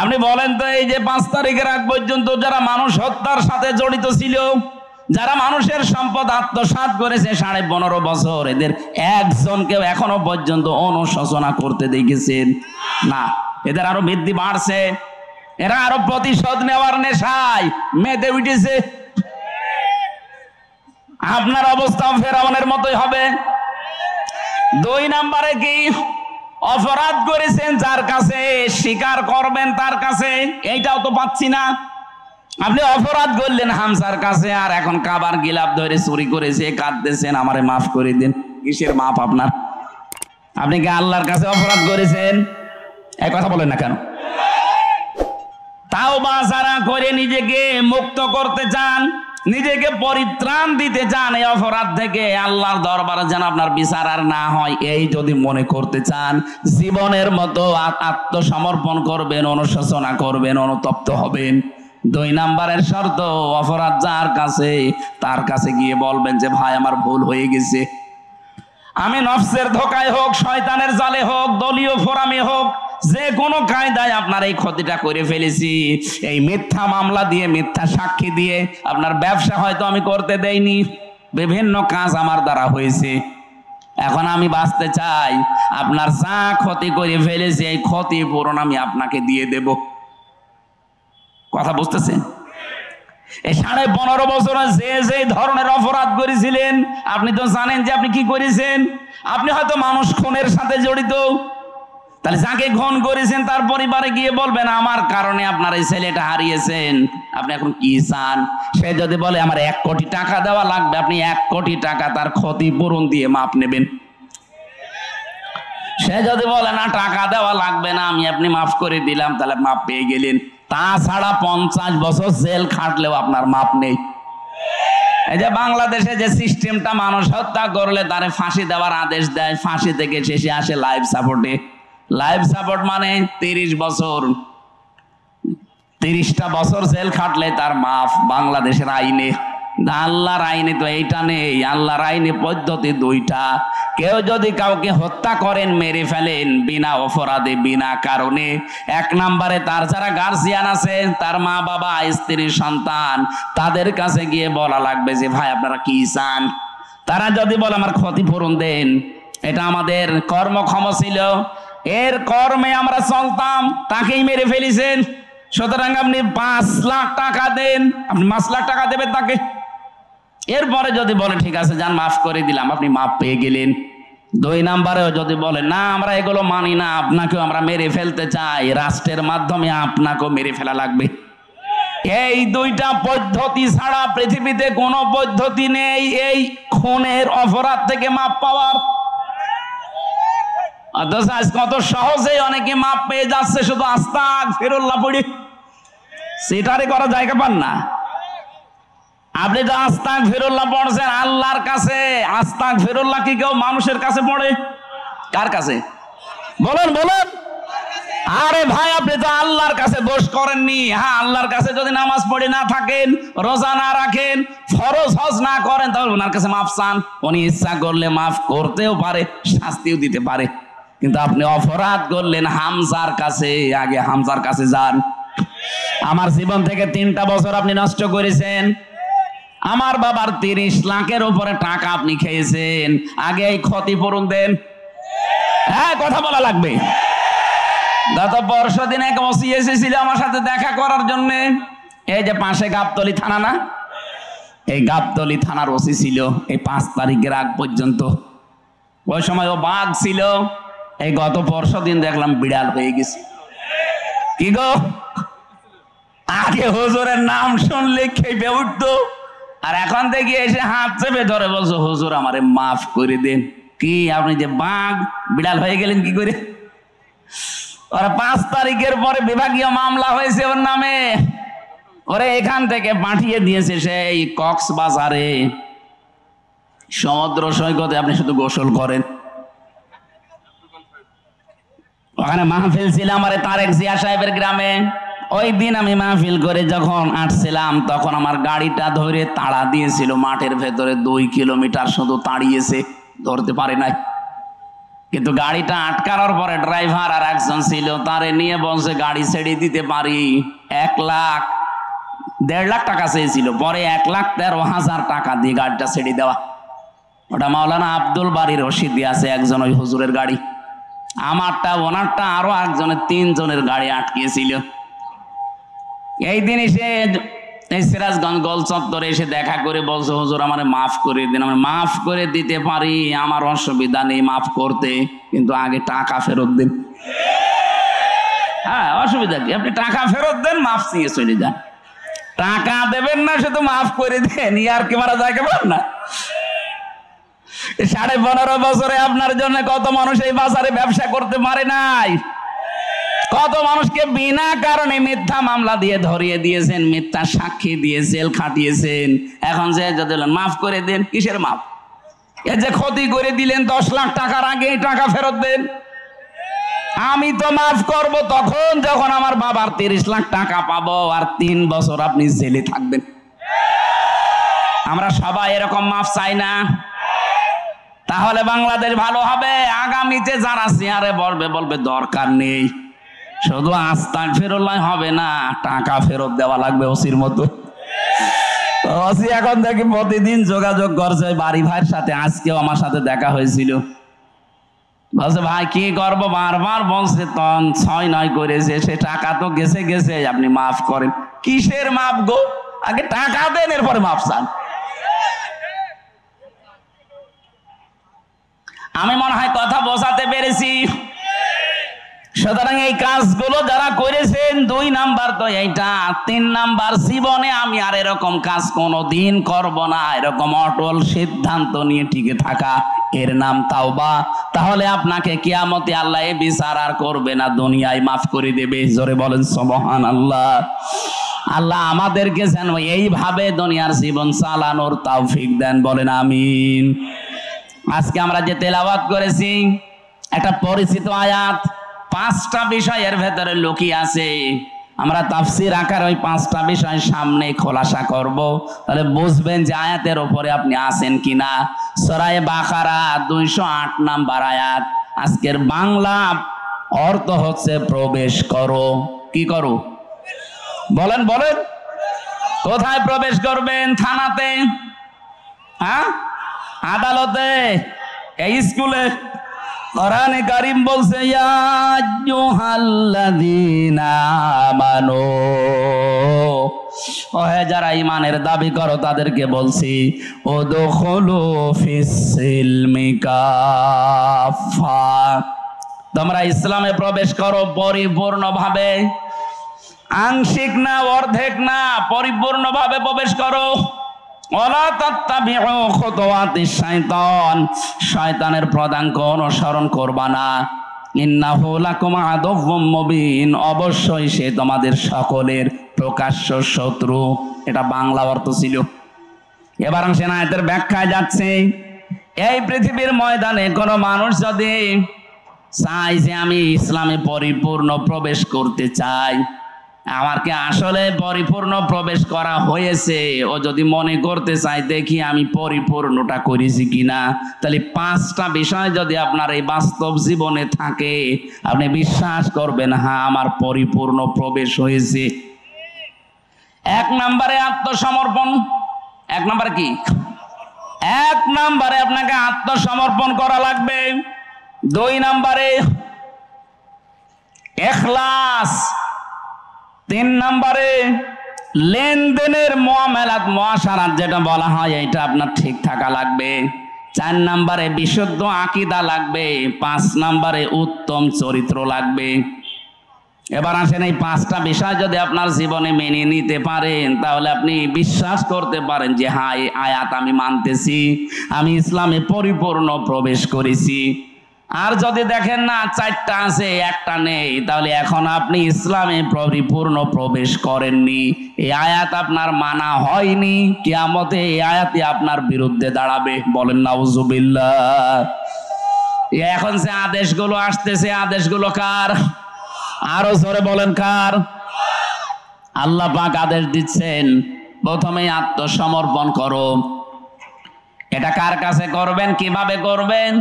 আপনি বলেন তো, এই যে 5 তারিখের আগ পর্যন্ত যারা মানুষ হত্যার সাথে জড়িত ছিল, যারা মানুষের সম্পদ আত্মসাৎ করেছে 15.5 বছর, এদের একজনকেও এখনো পর্যন্ত অনুশোচনা করতে দেখেছেন না? এদের আরো বৃদ্ধি বাড়ছে, এরা আরো প্রতিশোধ নেওয়ার নেশায় মেতে উঠেছে। আপনার অবস্থা ফেরাউনের মতোই হবে। 2 নম্বরে কি? অপরাধ করেছেন যার কাছে, স্বীকার করবেন তার কাছে, এইটাও তো পাচ্ছি না। আপনি অপরাধ করলেন হামসার কাছে, আর এখন কাবার গিলাপ ধরে চুরি করেছে, কাঁদতেছেন আমারে মাফ করে দিন। কিসের মাপ আপনার? আপনি কি আল্লাহর কাছে অপরাধ করেছেন? এই কথা বলেন না কেন? তাওবা যারা করে নিজেকে মুক্ত করতে চান, নিজেকে পরিত্রাণ দিতে চান এই অপরাধ থেকে, আল্লাহর দরবারে যেন আপনার বিচার আর না হয়, এই যদি মনে করতে চান, জীবনের মতো আত্মসমর্পণ করবেন, অনুশোচনা করবেন, অনুতপ্ত হবেন। 2 নম্বরের শর্ত, অপরাধ যার কাছে, তার কাছে গিয়ে বলবেন যে ভাই আমার ভুল হয়ে গেছে। আমি নফসের ধোকায় হোক, শয়তানের জালে হোক, দলীয় ফোরামে হোক, যে কোনো কায়দায় আপনার এই ক্ষতিটা করে ফেলেছি। এই মিথ্যা মামলা দিয়ে, মিথ্যা সাক্ষী দিয়ে আপনার ব্যবসা হয়তো আমি করতে দেইনি, বিভিন্ন কাজ আমার দ্বারা হয়েছে। এখন আমি বাঁচতে চাই, আপনার যা ক্ষতি করে ফেলেছি এই ক্ষতিপূরণ আমি আপনাকে দিয়ে দেব। কথা বুঝতেছেন? এই 15.5 বছরে যে ধরনের অপরাধ করেছিলেন, আপনি তো জানেন যে আপনি কি করেছেন। আপনি হয়তো মানুষ খুনের সাথে জড়িত, তাহলে যাকে খুন করেছেন তার পরিবারে গিয়ে বলবেন আমার কারণে আপনার এই ছেলেটা হারিয়েছেন, আপনি এখন কি চান? সে যদি বলে আমার 1 কোটি টাকা দেওয়া লাগবে, আপনি 1 কোটি টাকা তার ক্ষতিপূরণ দিয়ে মাপ নেবেন। সে যদি বলে না টাকা দেওয়া লাগবে না, আমি আপনি মাফ করে দিলাম, তাহলে মাপ পেয়ে গেলেন। তাছাড়া 50 বছর জেল খাটলেও আপনার মাপ নেই। এই যে বাংলাদেশে যে সিস্টেমটা, মানুষ হত্যা করলে তারে ফাঁসি দেওয়ার আদেশ দেয়, ফাঁসি থেকে শেষে আসে লাইফ সাপোর্টে। লাইফ সাপোর্ট মানে 30 বছর, 30টা বছর জেল খাটলে তার মাফ বাংলাদেশের আইনে। আল্লাহর আইনে তো এইটা নেই। আল্লাহর আইনে পদ্ধতি 2টা। কেউ যদি কাউকে হত্যা করেন, মেরে ফেলেন বিনা অপরাধে, বিনা কারণে, 1 নম্বরে তার যারা গার্জিয়ান আছে, তার মা বাবা, স্ত্রী, সন্তান, তাদের কাছে গিয়ে বলা লাগবে যে ভাই আপনারা কি চান। তারা যদি বলে আমার ক্ষতিপূরণ দেন, এটা আমাদের কর্মক্ষম ছিল, এর কর্মে আমরা চলতাম, তাকেই মেরে ফেলেছেন, সুতরাং আপনি 5 লাখ টাকা দেন, আপনি 5 লাখ টাকা দেবেন তাকে। এরপরে যদি বলে ঠিক আছে যান মাফ করে দিলাম, আপনি মাফ পেয়ে গেলেন। 2 নম্বরেও যদি বলে না আমরা এগুলো মানি না, আপনাকেও আমরা মেরে ফেলতে চাই, রাষ্ট্রের মাধ্যমে আপনাকেও মেরে ফেলা লাগবে। এই 2টা পদ্ধতি ছাড়া পৃথিবীতে কোনো পদ্ধতি নেই এই খুনের অপরাধ থেকে মাপ পাওয়ার। অথচ আজ কত সহজেই অনেকে মাপ পেয়ে যাচ্ছে শুধু আস্তাগফিরুল্লাহ পড়ে। সেটারই করা জায়গা পান না। আপনি তো আস্তাগফিরুল্লাহ পড়ছেন আল্লাহর কাছে, আস্তাগফিরুল্লাহ কি কেউ মানুষের কাছে পড়ে? কার কাছে বলেন? আরে ভাই, আপনি তো আল্লাহর কাছে দোষ করেননি। হ্যাঁ, আল্লাহর কাছে যদি নামাজ পড়ে না থাকেন, রোজা না রাখেন, ফরজ হজ না করেন, তাহলে ওনার কাছে মাফ চান। উনি ইচ্ছা করলে মাফ করতেও পারে, শাস্তিও দিতে পারে। কিন্তু আপনি অপরাধ করলেন হামজার কাছে, আগে হামজার কাছে যান। আমার জীবন থেকে 3টা বছর আপনি নষ্ট করেছেন, আমার বাবার 30 লাখের উপরে টাকা আপনি খেয়েছেন, আগে এই ক্ষতিপূরণ দেন। হ্যাঁ, কথা বলা লাগবে। গত পরশুদিন এক ওসি এসেছিল আমার সাথে দেখা করার জন্য, এই যে পাশে গাবতলী থানা না, এই গাবতলী থানার ওসি ছিল এই 5 তারিখের আগ পর্যন্ত। ওই সময় ও বাঘ ছিল, এই গত পরশুদিন দেখলাম বিড়াল হয়ে গেছে। কি গো, আগে হুজুরের নাম শুনলে খেপে উঠতো, আর এখন থেকে এসে হাত চেপে ধরে বলছো হুজুর আমারে মাফ করে দেন। কি আপনি যে বাঘ বিড়াল হয়ে গেলেন কি করে? ওরা 5 তারিখের পরে বিভাগীয় মামলা হয়েছে ওর নামে, ওরে এখান থেকে পাঠিয়ে দিয়েছে সেই কক্সবাজারে। সমুদ্র সৈকতে আপনি শুধু গোসল করেন, ওখানে মাহফিল ছিল আমার তারেক জিয়া সাহেবের গ্রামে। ওই দিন আমি মাহফিল করে যখন আসছিলাম তখন আমার গাড়িটা ধরে তাড়া দিয়েছিল মাঠের ভেতরে, 2 কিলোমিটার শুধু তাড়িয়েছে, ধরতে পারে নাই। কিন্তু গাড়িটা আটকানোর পরে ড্রাইভার আর একজন ছিল, তারে নিয়ে বলছে গাড়ি ছেড়ে দিতে পারি। 1,00,000 1.5 লাখ টাকা চেয়েছিল, পরে 1,13,000 টাকা দিয়ে গাড়িটা ছেড়ে দেওয়া। ওটা মাওলানা আব্দুল বাড়ির রশিদি আছে একজন, ওই হুজুরের গাড়ি। আমারটা, ওনারটা, আরো একজনের, 3 জনের গাড়ি আটকিয়েছিল। এই দিন এসে এই সিরাজগঞ্জ গোল চত্বরে এসে দেখা করে বলছে হুজুর আমারে মাফ করে দিন। আমি মাফ করে দিতে পারি, আমার অসুবিধা নেই মাফ করতে, কিন্তু আগে টাকা ফেরত দিন। হ্যাঁ, অসুবিধা কি, আপনি টাকা ফেরত দেন, মাফ নিয়ে চলে যান। টাকা দেবেন না, শুধু মাফ করে দেন, ইয়ার কি মারা যায় কেমন না? 15.5 বছরে আপনার জন্য কত মানুষ এই বাজারে ব্যবসা করতে পারে নাই, কত মানুষকে বিনা কারণে মিথ্যা মামলা দিয়ে ধরিয়ে দিয়েছেন, মিথ্যা সাক্ষী দিয়ে জেল খাটিয়েছেন। এখন যে দিলেন মাফ করে দেন, কিসের মাফ? এই যে ক্ষতি করে দিলেন 10 লাখ টাকার, আগে টাকা ফেরত দেন। আমি তো মাফ করব তখন যখন আমার বাবার 30 লাখ টাকা পাবো, আর 3 বছর আপনি জেলে থাকবেন। আমরা সবাই এরকম মাফ চাই না, তাহলে বাংলাদেশ ভালো হবে। আগামীতে যারা চেয়ারে বলবে দরকার নেই, শুধু আস্তাগফিরুল্লাহ হবে না, টাকা ফেরত দেওয়া লাগবে ওসির মতো। ওসি এখন থেকে প্রতিদিন যোগাযোগ করছে বাড়ি ভাইয়ের সাথে। আজকেও আমার সাথে দেখা হয়েছিল, বলছে ভাই কি করবো, বারবার বলছে 6-9 করেছে, সে টাকা তো গেছে গেছে, আপনি মাফ করেন। কিসের মাফ গো, আগে টাকা দেন, এরপরে মাফ চান। আমি মনে হয় কথা বোঝাতে পেরেছি। সুতরাং এই কাজগুলো যারা করেছেন, 2 নাম্বার তো এইটা, 3 নাম্বার জীবনে আমি আর এরকম কাজ কোনোদিন করব না, এরকম অটল সিদ্ধান্ত নিয়ে টিকে থাকা, এর নাম তাওবা। তাহলে আপনাকে কিয়ামতে আল্লাহ এই বিচার আর করবে না, দুনিয়ায় মাফ করে দেবে। জোরে বলেন সুবহানাল্লাহ। আল্লাহ আমাদেরকে যেন এইভাবে দুনিয়ার জীবন চালানোর তৌফিক দেন, বলেন আমিন। আজকে আমরা যে তেলাওয়াত করেছি, একটা পরিচিত আয়াত, 5টা বিষয়ের ভেতরে লুকিয়ে আছে। আমরা তাফসীর আকারে ওই 5টা বিষয় সামনে খোলাসা করব, তাহলে বুঝবেন যে আয়াতের উপরে আপনি আছেন কিনা। সূরা বাকারা 208 নাম্বার আয়াত। আজকের বাংলা অর্থ হচ্ছে প্রবেশ করো। কি করো? বলেন বলেন, কোথায় প্রবেশ করবেন? থানাতে, হ্যাঁ, আদালতে, এই স্কুলে। কোরআনে কারীম বলছে ইয়া আইয়ুহাল্লাযীনা আমানু, ও হে যারা ঈমানের দাবি করো তাদেরকে বলছি, উদখুলু ফিস সিলমি কাফা, তোমরা ইসলামে প্রবেশ করো পরিপূর্ণভাবে, আংশিক না, অর্ধেক না, পরিপূর্ণভাবে প্রবেশ করো। ওয়ালা তাত্তাবিউ খুতুওয়াতিশ শাইতান, শয়তানের পদাঙ্ক অনুসরণ করবা না। ইন্নাহু লাকুম আদুউম মুবিন, অবশ্যই সে তোমাদের সকলের প্রকাশ্য শত্রু। এটা বাংলা অর্থ ছিল। এবার সে আয়াতের ব্যাখ্যায় যাচ্ছে। এই পৃথিবীর ময়দানে কোনো মানুষ যদি চাই যে আমি ইসলামে পরিপূর্ণ প্রবেশ করতে চাই, আমার কি আসলে পরিপূর্ণ প্রবেশ করা হয়েছে? ও যদি মনে করতে চায় দেখি আমি পরিপূর্ণটা করেছি কিনা, তাহলে 5টা বিষয় যদি আপনার এই বাস্তব জীবনে থাকে, আপনি বিশ্বাস করবেন হ্যাঁ আমার পরিপূর্ণ প্রবেশ হয়েছে। 1 নম্বরে আত্মসমর্পণ। 1 নম্বরে কি? 1 নম্বরে আপনাকে আত্মসমর্পণ করা লাগবে। 2 নম্বরে ইখলাস। 3 নম্বরে লেনদেনের মুআমালাত মুআশারাত যেটা বলা হয় এটা আপনার ঠিক থাকা লাগবে। 4 নম্বরে বিশুদ্ধ আকীদা লাগবে। 5 নম্বরে উত্তম চরিত্র লাগবে। এবার আসেন এই 5টা বিষয় যদি আপনার জীবনে মেনে নিতে পারেন তাহলে আপনি বিশ্বাস করতে পারেন যে হ্যাঁ এই আয়াত আমি মানতেছি, আমি ইসলামে পরিপূর্ণ প্রবেশ করেছি। আর যদি দেখেন না 4টা আছে 1টা নেই, তাহলে এখন আপনি ইসলামে পরিপূর্ণ প্রবেশ করেননি, এই আয়াত আপনার মানা হয়নি। কিয়ামতে এই আয়াতই আপনার বিরুদ্ধে দাঁড়াবে। বলেন নাউজুবিল্লাহ। এখন যে আদেশগুলো আসতেছে আদেশগুলো কার? আরো জোরে বলেন কার? আল্লাহ পাক আদেশ দিচ্ছেন প্রথমে আত্মসমর্পণ করো। এটা কার কাছে করবেন, কিভাবে করবেন?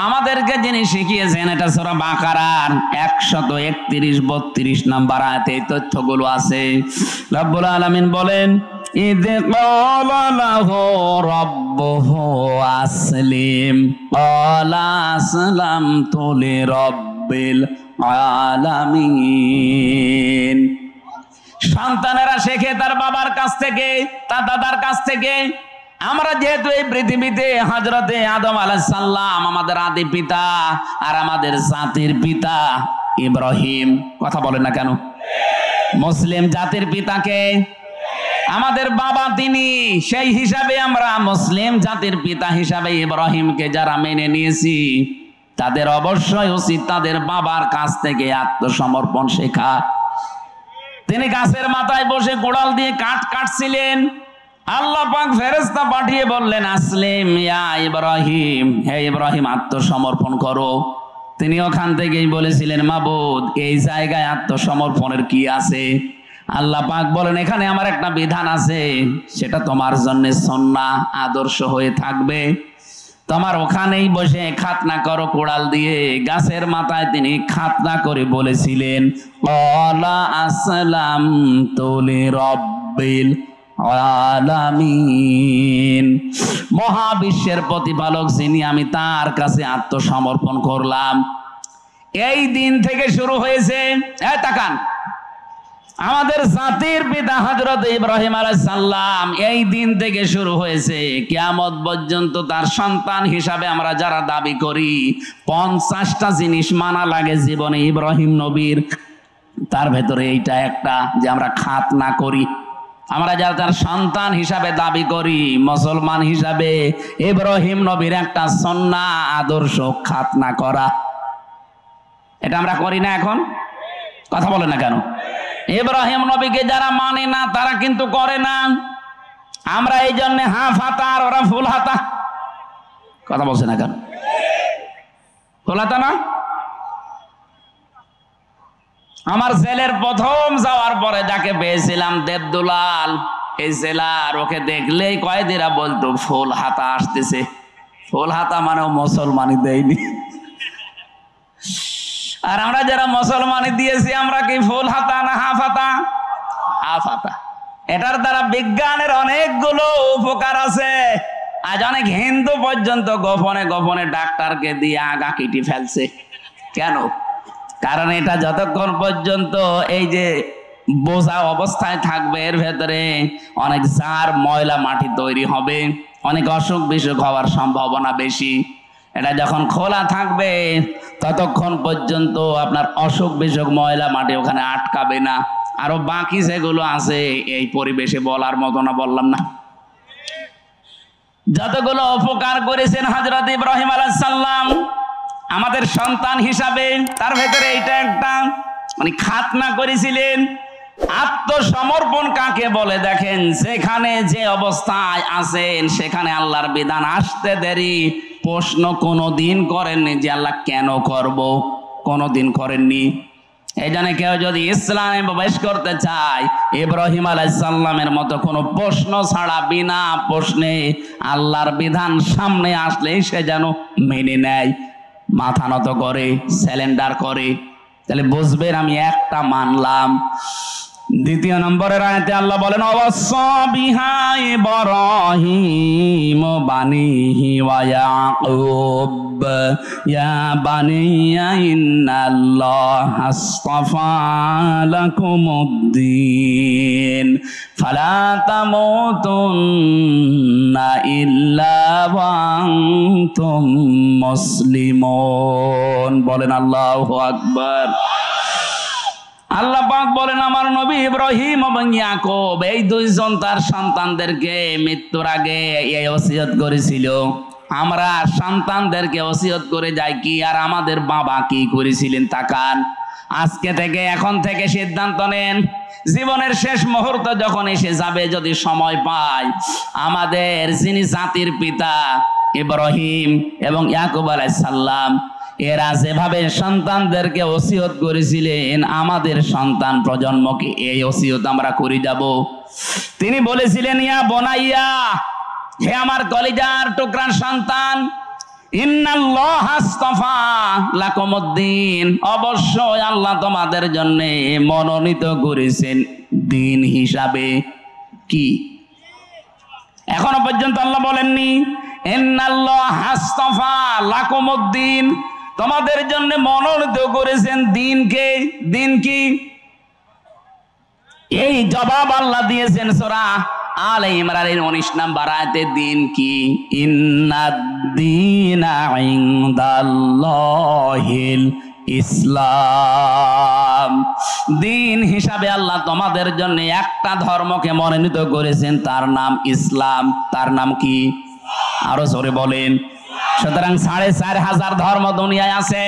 আমাদেরকে যিনি শিখিয়েছেন এটা সূরা বাকারার 131-32 নম্বর আয়াতে এই তথ্যগুলো আছে। রব্বুল আলামিন বলেন ইদ ক্বালা লাহু রাব্বুহু আসলিম ক্বালা আসলামতু লিরাব্বিল আলামিন। সন্তানেরা শেখে তার বাবার কাছ থেকে, তার দাদার কাছ থেকে। আমরা যেহেতু এই পৃথিবীতে হযরতে আদম আলাইহিস সালাম আমাদের আদি পিতা, আর আমাদের জাতির পিতা ইব্রাহিম। কথা বলেন না কেন? মুসলিম জাতির পিতাকে আমাদের বাবা তিনি, সেই হিসাবে আমরা মুসলিম জাতির পিতা হিসাবে ইব্রাহিমকে যারা মেনে নিয়েছি তাদের অবশ্যই উচিত তাদের বাবার কাছ থেকে আত্মসমর্পণ শেখা। তিনি গাছের মাথায় বসে কোড়াল দিয়ে কাঠ কাটছিলেন, আল্লাহ পাক ফেরেশতা পাঠিয়ে বললেন আসলিম ইয়া ইব্রাহিম, হে ইব্রাহিম আত্মসমর্পণ করো। তিনি ওখান থেকেই বলেছিলেন মাবুদ এই জায়গায় আত্মসমর্পণের কি আছে? আল্লাহ পাক বলেন এখানে আমার একটা বিধান আছে, সেটা তোমার জন্য সুন্নাহ আদর্শ হয়ে থাকবে। তোমার ওখানেই বসে খাতনা করো কোড়াল দিয়ে। গাছের মাথায় তিনি খাতনা করে বলেছিলেন ক্বালা আসলামতু লিরাব্বিল আলামিন, মহাবিশ্বের প্রতিপালক যিনি আমি তার কাছে আত্মসমর্পণ করলাম। এই দিন থেকে শুরু হয়েছে, তাকান, আমাদের জাতির পিতা হযরত ইব্রাহিম আলাইহিস সালাম, এই দিন থেকে শুরু হয়েছে কিয়ামত পর্যন্ত তার সন্তান হিসাবে আমরা যারা দাবি করি 50টা জিনিস মানা লাগে জীবনে ইব্রাহিম নবীর। তার ভেতরে এইটা একটা, যে আমরা খাতনা করি। আমরা যারা তার সন্তান হিসাবে দাবি করি মুসলমান হিসাবে, ইব্রাহিম নবীর একটা সুন্নাহ আদর্শ খাতনা করা। এটা আমরা করি না এখন? কথা বলে না কেন? ইব্রাহিম নবীকে যারা মানে না তারা কিন্তু করে না। আমরা এই জন্য হাফ হাতা আর ওরা ফুল হাতা। কথা বলছে না কেন? ফুল হাতা না? আমার জেলের প্রথম যাওয়ার পরে যাকে পেয়েছিলাম দেবদুলাল, এই জেলার, ওকে দেখলেই কয়েদিরা বলতো ফুল হাতা আসতেছে। ফুল হাতা মানে মুসলমানই দেয়নি। আর আমরা যারা মুসলমানি দিয়েছি আমরা কি ফুল হাতা না হাফ হাতা? হাফ হাতা। এটার দ্বারা বিজ্ঞানের অনেকগুলো উপকার আছে। আজ অনেক হিন্দু পর্যন্ত গোপনে গোপনে ডাক্তারকে দিয়ে আগা কেটে ফেলছে। কেন? কারণ এটা যতক্ষণ পর্যন্ত এই যে বোঝা অবস্থায় থাকবে এর ভেতরে অনেক জার ময়লা মাটি তৈরি হবে, অনেক অসুখ বিসুখ হওয়ার সম্ভাবনা বেশি। এটা যখন খোলা থাকবে ততক্ষণ পর্যন্ত আপনার অসুখ বিসুখ ময়লা মাটি ওখানে আটকাবে না। আরো বাকি যেগুলো আছে এই পরিবেশে বলার মতো না, বললাম না? যতগুলো উপকার করেছেন হযরত ইব্রাহিম আলাইহিস সালাম আমাদের সন্তান হিসাবে, তার ভেতরে এইটা একটা, মানে খাতনা করেছিলেন। আত্মসমর্পণ কাকে বলে দেখেন, যেখানে যে অবস্থায় আছেন সেখানে আল্লাহর বিধান আসতে দেরি প্রশ্ন কোনোদিন করেননি যে আল্লাহ কেন করব, কোনোদিন করেননি। এই জন্য কেউ যদি ইসলামে প্রবেশ করতে চায়, ইব্রাহিম আলাইহিস সালামের মতো কোনো প্রশ্ন ছাড়া বিনা প্রশ্নে আল্লাহর বিধান সামনে আসলেই সে যেন মেনে নেয়, মাথা নত করে, স্যালেন্ডার করে। তাহলে বুঝবেন আমি একটা মানলাম। দ্বিতীয় নম্বরের আয়াতে আল্লাহ বলেন, অবশ্যা বিহা ইব্রাহিম বানিহি ওয়া ইয়াকুব ইয়া বানিয়া ইন্নাল্লাহা আসতাফা লাকুমুদ্দিন ফালা তামুতুন্না ইল্লা ওয়া আনতুম মুসলিমুন। বলেন আল্লাহু আকবার। আল্লাহ পাক বলেন, আমার নবী ইব্রাহিম এবং ইয়াকুব এই দুইজন তার সন্তানদেরকে মৃত্যুর আগে এই ওসিয়ত করেছিল। আমরা সন্তানদেরকে ওসিয়ত করে যাই কি, আর আমাদের বাবা কি করেছিলেন তাকান। আজকে থেকে, এখন থেকে সিদ্ধান্ত নেন, জীবনের শেষ মুহূর্ত যখন এসে যাবে, যদি সময় পায়, আমাদের যিনি জাতির পিতা ইব্রাহিম এবং ইয়াকুব আলাইহিস সালাম, এরা যেভাবে সন্তানদেরকে ওসিয়ত করেছিলেন, আমাদের সন্তান প্রজন্মকে এই ওসিয়ত আমরা করে যাব। তিনি বলেছিলেন, ইয়া বনাইয়া, হে আমার কলিজার টুকরার সন্তান, ইন্নাল্লাহা আসতাফা লাকুমুদ্দিন, অবশ্যই আল্লাহ তোমাদের জন্য মনোনীত করেছেন দিন হিসাবে। কি এখনো পর্যন্ত আল্লাহ বলেননি? ইন্নাল্লাহা আসতাফা লাকুমুদ্দিন, তোমাদের জন্য মনোনীত করেছেন দিনকে। দিন কি? এই জবাব আল্লাহ দিয়েছেন সূরা আলে ইমরানের 19 নম্বর আয়াতে। দিন কি? ইন্নাদ-দীনা ইনদাল্লাহিল ইসলাম। দিন হিসাবে আল্লাহ তোমাদের জন্য একটা ধর্মকে মনোনীত করেছেন, তার নাম ইসলাম। তার নাম কি? আরো জোরে বলেন। সুতরাং 4500 ধর্ম দুনিয়ায় আছে,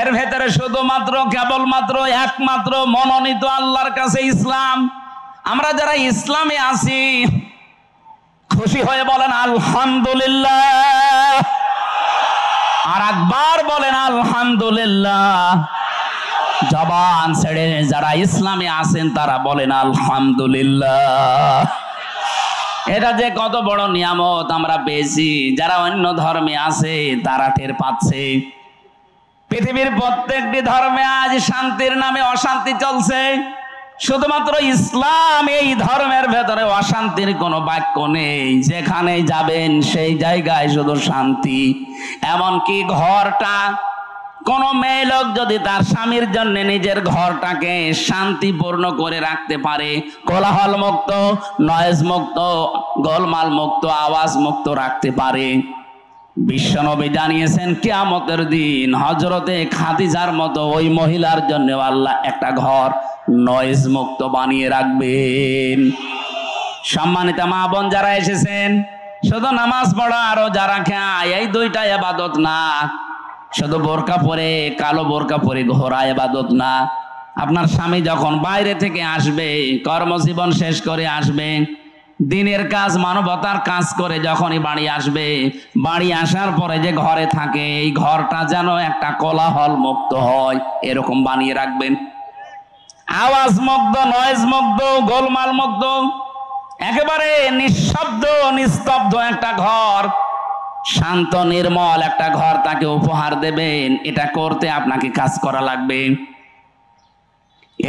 এর ভেতরে শুধুমাত্র কেবলমাত্র একমাত্র মনোনীত আল্লাহর কাছে ইসলাম। আমরা যারা ইসলামে আছি, খুশি হয়ে বলেন আলহামদুলিল্লাহ। আর একবার বলেন আলহামদুলিল্লাহ। জবান ছেড়ে যারা ইসলামে আছেন তারা বলেন আলহামদুলিল্লাহ। এটা যে কত বড় নিয়ামত আমরা পেয়েছি, যারা অন্য ধর্মে আছে তারা টের পাচ্ছে। পৃথিবীর প্রত্যেকটি ধর্মে আজ শান্তির নামে অশান্তি চলছে, শুধুমাত্র ইসলাম এই ধর্মের ভেতরে অশান্তির কোনো বাক্য নেই। যেখানে যাবেন সেই জায়গায় শুধু শান্তি। এমনকি ঘরটা, কোন মেয়ে লোক যদি তার স্বামীর জন্য নিজের ঘরটাকে শান্তিপূর্ণ করে রাখতে পারে, কোলাহল মুক্ত, নয়েজ মুক্ত, গোলমাল মুক্ত, আওয়াজ মুক্ত রাখতে পারে, বিশ্বনবী জানিয়েছেন কিয়ামতের দিন হযরতে খাদিজার মতো ওই মহিলার জন্য আল্লাহ একটা ঘর নয়েজ মুক্ত বানিয়ে রাখবেন। সম্মানিত মা বোন যারা এসেছেন, শুধু নামাজ পড়া আর রোজা রাখা এই দুইটা ইবাদত না। শুধু বোরকা পরে, কালো বোরকা পরে ঘোরা ইবাদত না। আপনার স্বামী যখন বাইরে থেকে আসবে, কর্মজীবন শেষ করে আসবে, দিনের কাজ মানবতার কাজ করে যখনই বাড়ি আসবে, বাড়ি আসার পরে যে ঘরে থাকে এই ঘরটা যেন একটা কোলাহল মুক্ত হয়, এরকম বানিয়ে রাখবেন। আওয়াজ মুক্ত, নয়েজ মুক্ত, গোলমাল মুক্ত, একেবারে নিঃশব্দ নিস্তব্ধ একটা ঘর, শান্ত নির্মল একটা ঘর তাকে উপহার দেবেন। এটা করতে আপনাকে কাজ করা লাগবে।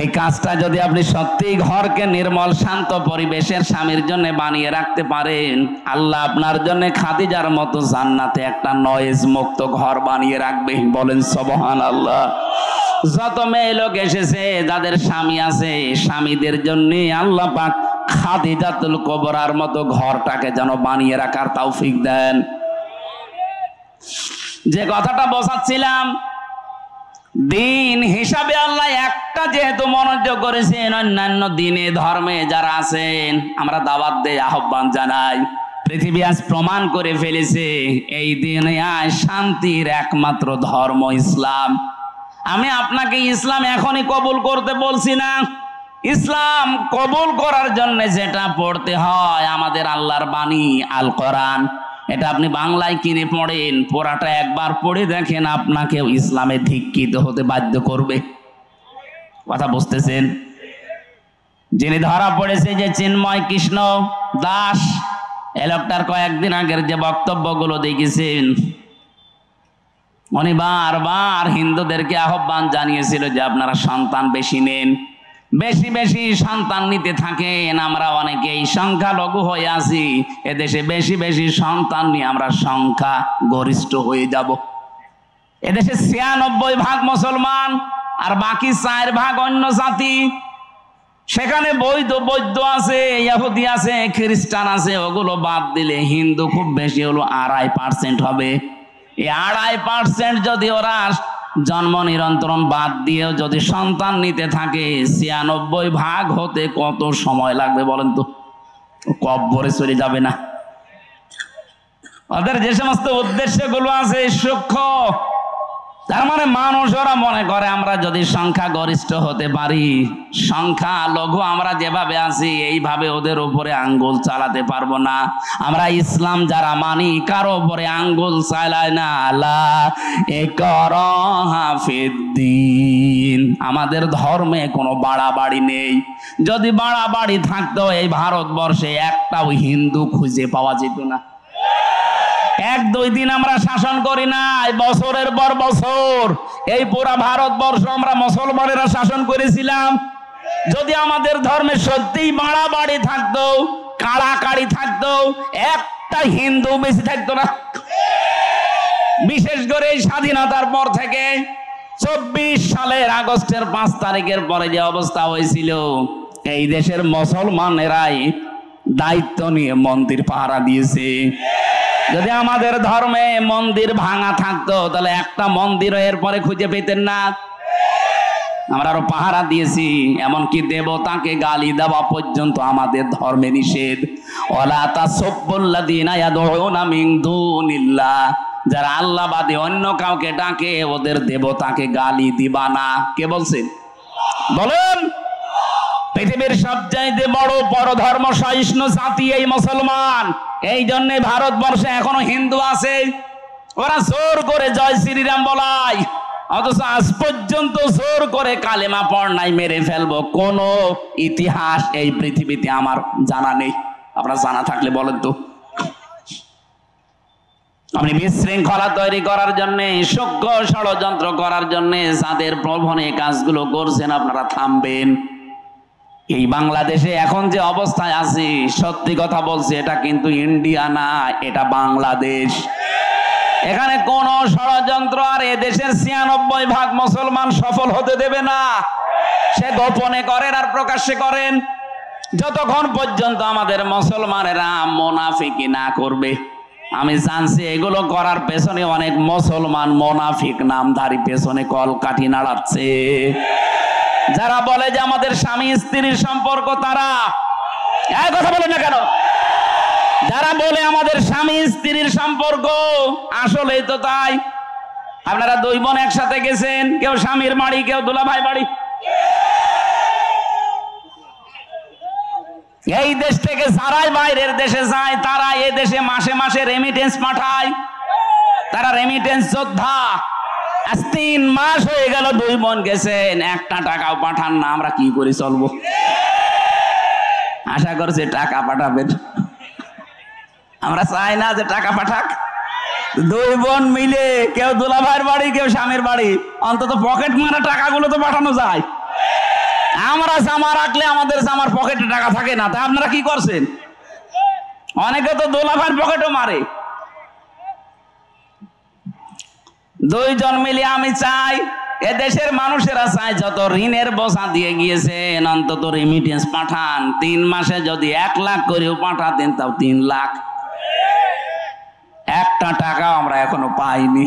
এই কাজটা যদি আপনি সত্যি ঘরকে নির্মল শান্ত পরিবেশের স্বামীর জন্য বানিয়ে রাখতে পারেন, আল্লাহ আপনার জন্য খাদিজার মতো জান্নাতে একটা নয়েজ মুক্ত ঘর বানিয়ে রাখবে। বলেন সুবহানাল্লাহ। যত মেয়ে লোক এসেছে যাদের স্বামী আছে, স্বামীদের জন্য আল্লাহ পাক খাদিজাতুল কুবরার মতো ঘরটাকে যেন বানিয়ে রাখার তৌফিক দেন। যে কথাটা বোঝাচ্ছিলাম, দিন হিসাবে আল্লাহ একটা যেহেতু মনোযোগ করেছেন, অন্যান্য দিনে ধর্মে যারা আছেন আমরা দাওয়াত দেই, আহ্বান জানাই। পৃথিবী আজ প্রমাণ করে ফেলেছে এই দিনে শান্তির একমাত্র ধর্ম ইসলাম। আমি আপনাকে ইসলাম এখনই কবুল করতে বলছি না। ইসলাম কবুল করার জন্য যেটা পড়তে হয়, আমাদের আল্লাহর বাণী আল কোরআন, এটা আপনি বাংলায় কিনে পড়েন, পড়াটা একবার পড়ে দেখেন, আপনাকেও ইসলামে দীক্ষিত হতে বাধ্য করবে। কথা বুঝতেছেন? যিনি ধরা পড়েছে যে চিন্ময় কৃষ্ণ দাস, এই লোকটার কয়েকদিন আগের যে বক্তব্যগুলো দেখেছেন, উনি বারবার হিন্দুদেরকে আহ্বান জানিয়েছিল যে আপনারা সন্তান বেশি নেন, বেশি বেশি সন্তান নিতে থাকেন। আমরা অনেকেই সংখ্যালঘু হয়ে আছি, এদেশে বেশি বেশি সন্তান নিয়ে আমরা সংখ্যা গরিষ্ঠ হয়ে যাব। এদেশে ৯৬% মুসলমান আর বাকি 4% অন্য জাতি। সেখানে বৌদ্ধ আছে, ইহুদি আছে, খ্রিস্টান আছে, ওগুলো বাদ দিলে হিন্দু খুব বেশি হলো ২.৫% হবে। এই ২.৫% যদি ওরা জন্ম নিরন্তরণ বাদ দিয়েও যদি সন্তান নিতে থাকে, ৯৬% হতে কত সময় লাগবে বলেন তো? কব্বরে চলে যাবে না? ওদের যে সমস্ত উদ্দেশ্যগুলো আছে সূক্ষ্ম। তার মানে মানুষ ওরা মনে করে আমরা যদি সংখ্যা গরিষ্ঠ হতে পারি, সংখ্যা লঘু আমরা যেভাবে আছি এইভাবে ওদের উপরে আঙ্গুল চালাতে পারবো না। আমরা ইসলাম যারা মানি কারো উপরে আঙ্গুল চালায় না। লা ইকরাহা ফিদ্দিন, আমাদের ধর্মে কোনো বাড়াবাড়ি নেই। যদি বাড়াবাড়ি থাকতো এই ভারতবর্ষে একটাও হিন্দু খুঁজে পাওয়া যেত না। ১-২ দিন আমরা শাসন করি না, বছরের পর বছর এই পুরা ভারতবর্ষ আমরা মুসলমানেরা শাসন করেছিলাম। যদি আমাদের ধর্মে সত্যিই বাড়াবাড়ি থাকতো, কাড়াকাড়ি থাকতো, একটা হিন্দু বেশি থাকতো না। বিশেষ করে এই স্বাধীনতার পর থেকে ২৪ সালের আগস্টের ৫ তারিখের পরে যে অবস্থা হয়েছিল, এই দেশের মুসলমানেরাই দায়িত্ব নিয়ে মন্দির পাহারা দিয়েছে। যদি আমাদের ধর্মে মন্দির ভাঙা থাকতো তাহলে একটা মন্দিরও এরপরে খুঁজে পেতেন না। আমরা আরো পাহারা দিয়েছি, এমনকি দেবতাকে গালি দেওয়া পর্যন্ত আমাদের ধর্মে নিষেধ। ওয়ালা তাসাব্বুল্লাযীনা ইয়াদউনা মিন দুনিল্লাহ, যারা আল্লাহ বাদে অন্য কাউকে ডাকে ওদের দেবতাকে গালি দিবা না। কে বলছেন? বলেন। পৃথিবীর সবচাইতে বড় পরধর্ম সহিষ্ণু জাতি এই মুসলমান। এই জন্য ভারতবর্ষে এখনো হিন্দু আছে, ওরা জোর করে জয় শ্রীরাম বলায়, অথচ আজ পর্যন্ত জোর করে কালেমা পড় নাই, মেরে ফেলবো কোন ইতিহাস এই পৃথিবীতে আমার জানা নেই। আপনার জানা থাকলে বলেন তো। আপনি বিশৃঙ্খলা তৈরি করার জন্য, সূক্ষ্ম ষড়যন্ত্র করার জন্য যাদের প্রলোভনে কাজগুলো করছেন আপনারা থামবেন। এই বাংলাদেশে এখন যে অবস্থায় আছি, সত্যি কথা বলছি, এটা কিন্তু ইন্ডিয়া না, এটা বাংলাদেশ। এখানে কোন ষড়যন্ত্র আর এদেশের ৯৬% মুসলমান সফল হতে দেবে না। সে গোপনে করেন আর প্রকাশ্যে করেন, যতক্ষণ পর্যন্ত আমাদের মুসলমানেরা মুনাফিকি না করবে। আমি জানছি এগুলো করার পেছনে অনেক মুসলমান মুনাফিক নামধারী পেছনে কলকাঠি নাড়াচ্ছে। যারা বলে যে আমাদের স্বামী স্ত্রীর সম্পর্ক, তারা এই কথা বলে না কেন? যারা বলে আমাদের স্বামী স্ত্রীর সম্পর্ক, আসলেই তো তাই। আপনারা 2 বোন একসাথে গেছেন, কেউ স্বামীর বাড়ি, কেউ দুলাভাই বাড়ি। এই দেশ থেকে যারাই বাইরের দেশে যায়, তারা এই দেশে মাসে মাসে রেমিটেন্স পাঠায়। তারা রেমিটেন্স যোদ্ধা। আজ 3 মাস হয়ে গেল 2 বোন গেছেন, একটা টাকাও পাঠান না। আমরা কি করে চলবো? আশা করছি টাকা পাঠাবেন। আমরা চাই না যে টাকা পাঠাক। 2 বোন মিলে, কেউ দুলাভাইয়ের বাড়ি, কেউ স্বামীর বাড়ি, অন্তত পকেট মারা টাকাগুলো তো পাঠানো যায়। আমরা জামা রাখলে আমাদের জামার পকেটে টাকা থাকে না, তা আপনারা কি করছেন? অনেকে তো দুলাভাইয়ের পকেটও মারে। 2 জন মিলে আমি চাই, এ দেশের মানুষেরা চায় যত ঋণের বোঝা দিয়ে গিয়েছেন অন্তত রেমিটেন্স পাঠান। 3 মাসে যদি 1 লাখ করেও পাঠাতেন তাও 3 লাখ। একটা টাকাও আমরা এখনো পাইনি।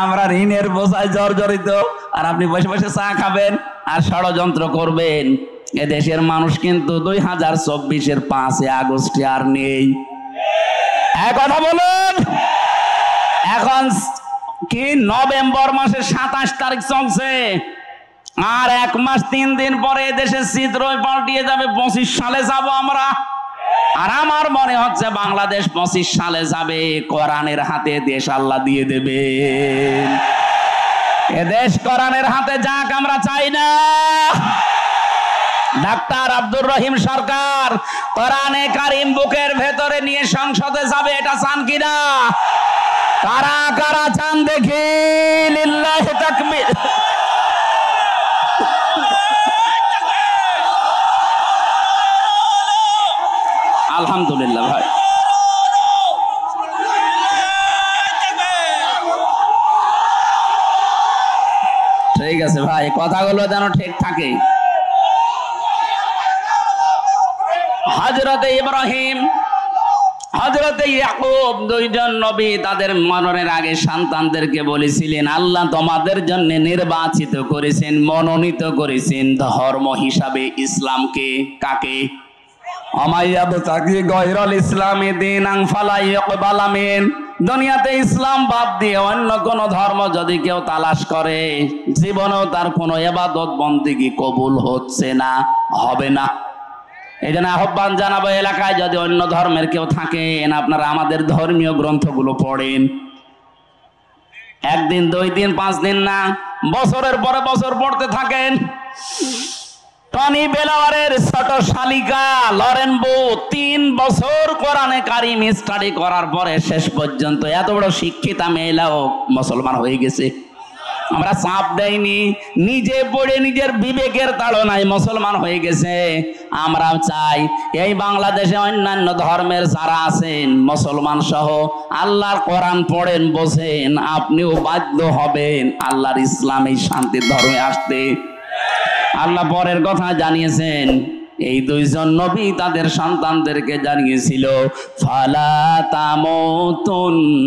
আমরা ঋণের বোঝায় জর্জরিত, আর আপনি বসে বসে চা খাবেন আর ষড়যন্ত্র করবেন। এ দেশের মানুষ কিন্তু 2024-এর 5 আগস্টে আর নেই। এক কথা বলুন, এখন কি নভেম্বর মাসের 27 তারিখ চলছে, আর 1 মাস 3 দিন পরে দেশের চিত্র পাল্টিয়ে যাবে। 25 সালে যাব আমরা। আর আমার মনে হচ্ছে বাংলাদেশ 25 সালে যাবে, কোরআনের হাতে দেশ আল্লাহ দিয়ে দেবে। এ দেশ কোরআনের হাতে যাক, আমরা চাই না। ডাক্তার আব্দুর রহিম সরকার কোরআনে কারিম বুকের ভেতরে নিয়ে সংসদে যাবে, এটা চান কিনা? কারা কারা চান দেখি? লিল্লাহি তাকবীর। আলহামদুলিল্লাহ ভাই, ঠিক আছে ভাই, কথাগুলো যেন ঠিক থাকে। হযরতে ইব্রাহিম, হযরতে ইয়াকুব দুইজন নবী তাদের মরণের আগে সন্তানদেরকে বলেছিলেন, আল্লাহ তোমাদের জন্য নির্বাচিত করেছেন, মনোনীত করেছেন ধর্ম হিসাবে ইসলামকে। কাকে? দুনিয়াতে ইসলাম বাদ দিয়ে অন্য কোন ধর্ম যদি কেউ তালাশ করে, জীবনেও তার কোনো ইবাদত বন্দেগী কবুল হচ্ছে না, হবে না। এই জন্য আহ্বান জানাবো, এলাকায় যদি অন্য ধর্মের কেউ থাকেন, আপনারা আমাদের ধর্মীয় গ্রন্থগুলো পড়েন। একদিন, 2 দিন, 5 দিন না, বছরের পরে বছর পড়তে থাকেন। টনি বেলাওয়ারের ছোট শালিকা লরেন বো 3 বছর কোরআনে কারিম স্টাডি করার পরে শেষ পর্যন্ত এত বড় শিক্ষিতা মহিলাও মুসলমান হয়ে গেছে। আমরা চাপ দেইনি, নিজে পড়ে নিজের বিবেকের তাড়নায় মুসলমান হয়ে গেছে। আমরা চাই এই বাংলাদেশে অন্যান্য ধর্মের যারা আছেন মুসলমান সহ আল্লাহর কোরআন পড়েন, বোঝেন, আপনিও বাধ্য হবেন আল্লাহর ইসলাম এই শান্তির ধর্মে আসতে। আল্লাহ পরের কথা জানিয়েছেন, এই 2 জন নবী তাদের সন্তানদেরকে জানিয়েছিল, ফালা তামুতুন্না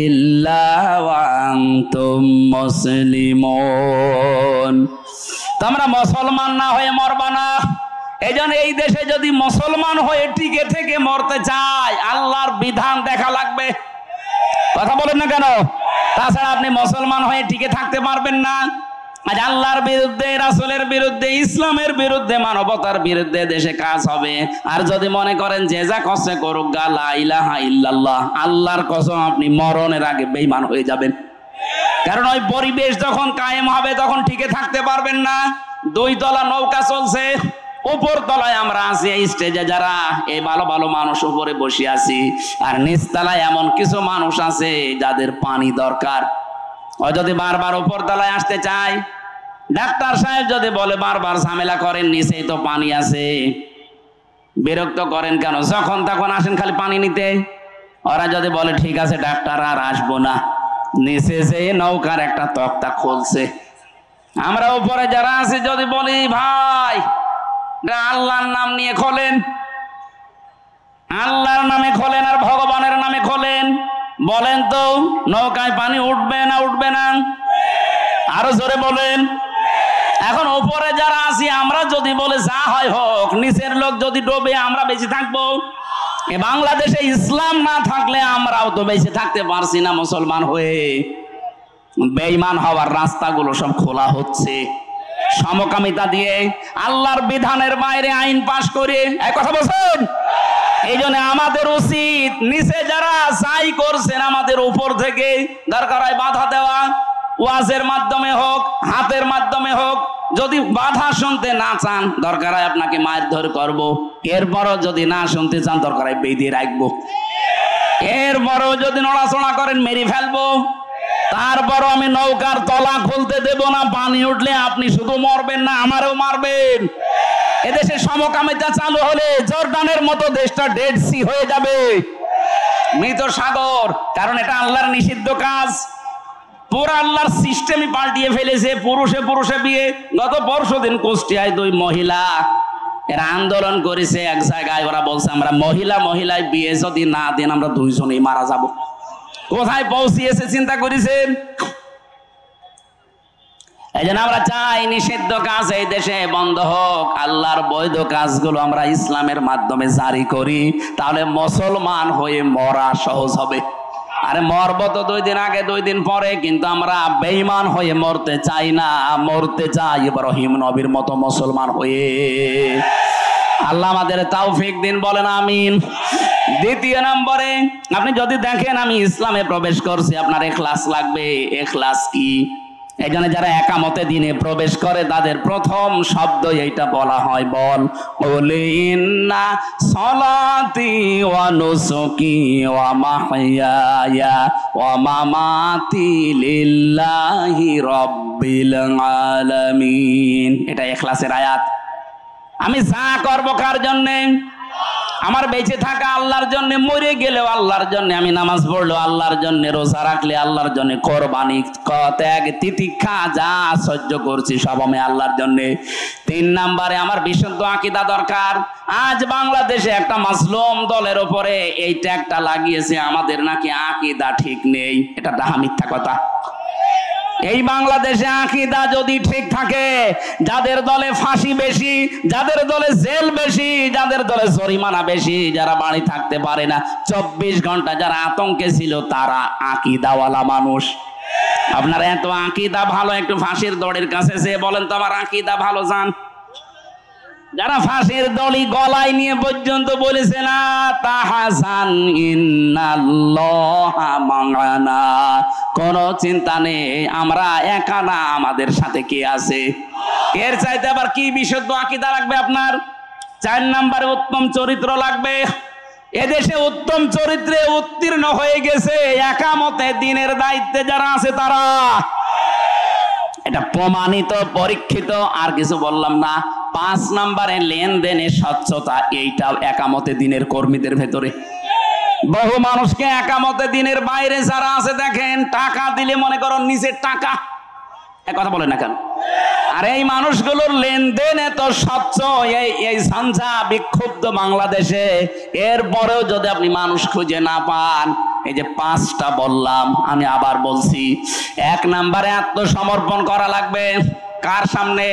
ইল্লা ওয়া আনতুম মুসলিমুন। তোমরা মুসলমান না হয়ে মরবা না। এইজন্য এই দেশে যদি মুসলমান হয়ে টিকে থেকে মরতে চায়, আল্লাহর বিধান দেখা লাগবে। কথা বলেন না কেন? তাছাড়া আপনি মুসলমান হয়ে টিকে থাকতে পারবেন না। আজ আল্লাহর বিরুদ্ধে, রাসূলের বিরুদ্ধে, ইসলামের বিরুদ্ধে, মানবতার বিরুদ্ধে দেশে কাজ হবে। আর যদি মনে করেন যে যা কষ্ট করুক গা লা ইলাহা ইল্লাল্লাহ, আল্লাহর কসম আপনি মরণের আগে বেঈমান হয়ে যাবেন। কারণ ওই পরিবেশ যখন কায়েম হবে তখন টিকে থাকতে পারবেন না। 2 তলা নৌকা চলছে, উপর তলায় আমরা আছি, এই স্টেজে যারা এই ভালো ভালো মানুষ উপরে বসে আছি, আর নিচতলায় এমন কিছু মানুষ আছে যাদের পানি দরকার। ও যদি বারবার উপর তলায় আসতে চায়, ডাক্তার সাহেব যদি বলে বারবার ঝামেলা করেন, নিচেই তো পানি আছে, বিরক্ত করেন কেন, যখন তখন আসেন খালি পানি নিতে। ওরা যদি বলে ঠিক আছে ডাক্তার আর আসবো না, নিচে যে নৌকার একটা তক্তা খুলছে, আমরা উপরে যারা আছি যদি বলি ভাই আল্লাহর নাম নিয়ে খোলেন, আল্লাহর নামে খোলেন আর ভগবানের নামে খোলেন, বলেন তো নৌকায় পানি উঠবে না উঠবে না? আরো জোরে বলেন। এখন উপরে যারা আছি আমরা যদি বলে যা হয় হোক, নিচের লোক যদি ডোবে আমরা বেঁচে থাকবো? এ বাংলাদেশে ইসলাম না থাকলে আমরাও তো বেঁচে থাকতে পারছি না মুসলমান হয়ে। বেঈমান হওয়ার রাস্তাগুলো সব খোলা হচ্ছে সমকামিতা দিয়ে, আল্লাহর বিধানের বাইরে আইন পাশ করে। এক কথা বলছেন। এই জন্য আমাদের উচিত নিচে যারা চাই করছেন আমাদের উপর থেকে দরকার হয় বাধা দেওয়া, ওয়াজের মাধ্যমে হোক, হাতের মাধ্যমে হোক। যদি বাধা শুনতে না চান দরকার হয় আপনাকে মারধর করব, এরপরও যদি না শুনতে চান দরকার হয় বেঁধে রাখবো, এরপরও যদি নড়াচড়া করেন মেরে ফেলবো, তারপরও আমি নৌকার তলা খুলতে দেব না। পানি উঠলে আপনি শুধু মরবেন না, আমারও মারবেন। এদেশে সমকামিতা চালু হলে জর্ডানের মতো দেশটা ডেড সি হয়ে যাবে, মৃত সাগর। কারণ এটা আল্লাহর নিষিদ্ধ কাজ। পুরো আল্লাহর সিস্টেমই পাল্টিয়ে ফেলেছে। পুরুষে পুরুষে বিয়ে। গত পরশুদিন কুষ্টিয়ায় 2 মহিলা এরা আন্দোলন করেছে এক জায়গায়। ওরা বলছে আমরা মহিলা মহিলায় বিয়ে যদি না দেন আমরা 2 জনেই মারা যাব। কোথায় পৌঁছিয়েছে চিন্তা করেছেন? এই জন্য আমরা চাই নিষিদ্ধ কাজ এই দেশে বন্ধ হোক, আল্লাহর বৈধ কাজগুলো আমরা ইসলামের মাধ্যমে জারি করি, তাহলে মুসলমান হয়ে মরা সহজ হবে। আরে মরব তো 2 দিন আগে 2 দিন পরে, কিন্তু আমরা বেঈমান হয়ে মরতে চাই না, মরতে চাই ইব্রাহিম নবীর মতো মুসলমান হয়ে। আল্লাহ আমাদের তৌফিক দিন, বলেন আমিন। দ্বিতীয় নম্বরে আপনি যদি দেখেন আমি ইসলামে প্রবেশ করছি, আপনার ইখলাস লাগবে। ইখলাস কি? এই জন্য যারা একামতে দিনে প্রবেশ করে তাদের প্রথম শব্দ এইটা বলা হয়, বল ওলে ইন্না সলাতি ওয়া নুসুকি ওয়া মাহইয়ায়া ওয়া মামাতি লিল্লাহি রাব্বিল আলামিন। এটা ইখলাসের আয়াত। আমি যা করব কার জন্য? আমার বেঁচে থাকা আল্লাহর জন্য, মরে গেলেও আল্লাহর জন্য, আমি নামাজ পড়লেও আল্লাহর জন্য, রোজা রাখলে আল্লাহর জন্য, কোরবানি ত্যাগ তিতিক্ষা যা সহ্য করছি সব আমি আল্লাহর জন্য। 3 নম্বরে আমার বিশুদ্ধ আকীদা দরকার। আজ বাংলাদেশে একটা মাসলুম দলের উপরে এই ট্যাগটা লাগিয়েছে, আমাদের নাকি আকীদা ঠিক নেই। এটা ডাহা মিথ্যা কথা। এই বাংলাদেশে আকীদা যদি ঠিক থাকে, যাদের দলে ফাঁসি বেশি, যাদের দলে জেল বেশি, যাদের দলে জরিমানা বেশি, যারা বাড়ি থাকতে পারে না 24 ঘন্টা যারা আতঙ্কে ছিল, তারা আকীদাওয়ালা মানুষ। আপনার এত আকীদা ভালো, একটু ফাঁসির দড়ির কাছে যেয়ে বলেন তো আমার আকীদা ভালো যান। যারা ফাঁসির দড়ি গলায় নিয়ে পর্যন্ত বলেছে না তাহাজান ইন্নাল্লাহা মা'ানা, কোনো চিন্তা নেই, আমরা একা না, আমাদের সাথে কে আছে। এর চাইতে আবার কি বিশুদ্ধ আকীদা লাগবে আপনার? 4 নম্বরে উত্তম চরিত্র লাগবে। এদেশে উত্তম চরিত্রে উত্তীর্ণ হয়ে গেছে একামতে দিনের দায়িত্বে যারা আছে তারা। এটা প্রমাণিত, পরীক্ষিত, আর কিছু বললাম না। 5 নম্বরে লেনদেনে স্বচ্ছতা, এইটাও একামতে দিনের কর্মীদের ভেতরে। বহু মানুষকে একামতে দিনের বাইরে যারা আছে দেখেন, টাকা দিলে মনে করো নিচের টাকা, এক কথা বলে না কেন? আর এই মানুষগুলোর লেনদেন এত স্বচ্ছ, এই ঝঞ্ঝা বিক্ষুব্ধ বাংলাদেশে, এরপরেও যদি আপনি মানুষ খুঁজে না পান, এই যে 5টা বললাম, আমি আবার বলছি। 1 নম্বরে আত্মসমর্পণ করা লাগবে। কার সামনে?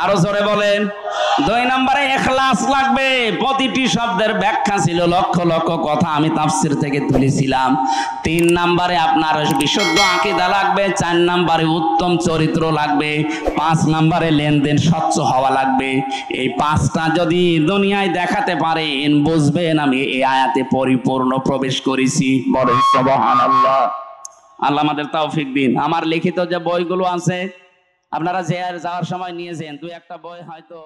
আরো জোরে বলেন। 2 নম্বরে ইখলাস লাগবে। প্রতিটি শব্দের ব্যাখ্যা ছিল, লক্ষ লক্ষ কথা আমি তাফসীর থেকে তুলেছিলাম। 3 নম্বরে আপনার বিশুদ্ধ আকীদা লাগবে। 4 নম্বরে উত্তম চরিত্র লাগবে। 5 নম্বরে লেনদেন স্বচ্ছ হওয়া লাগবে। এই 5টা যদি দুনিয়ায় দেখাতে পারেন, বুঝবেন আমি এই আয়াতে পরিপূর্ণ প্রবেশ করেছি। বলেন সুবহানাল্লাহ। আল্লাহ আমাদের তৌফিক দিন। আমার লিখিত যে বইগুলো আছে আপনারা যে আর যাওয়ার সময় নিয়েছেন, 2-1টা বই হয়তো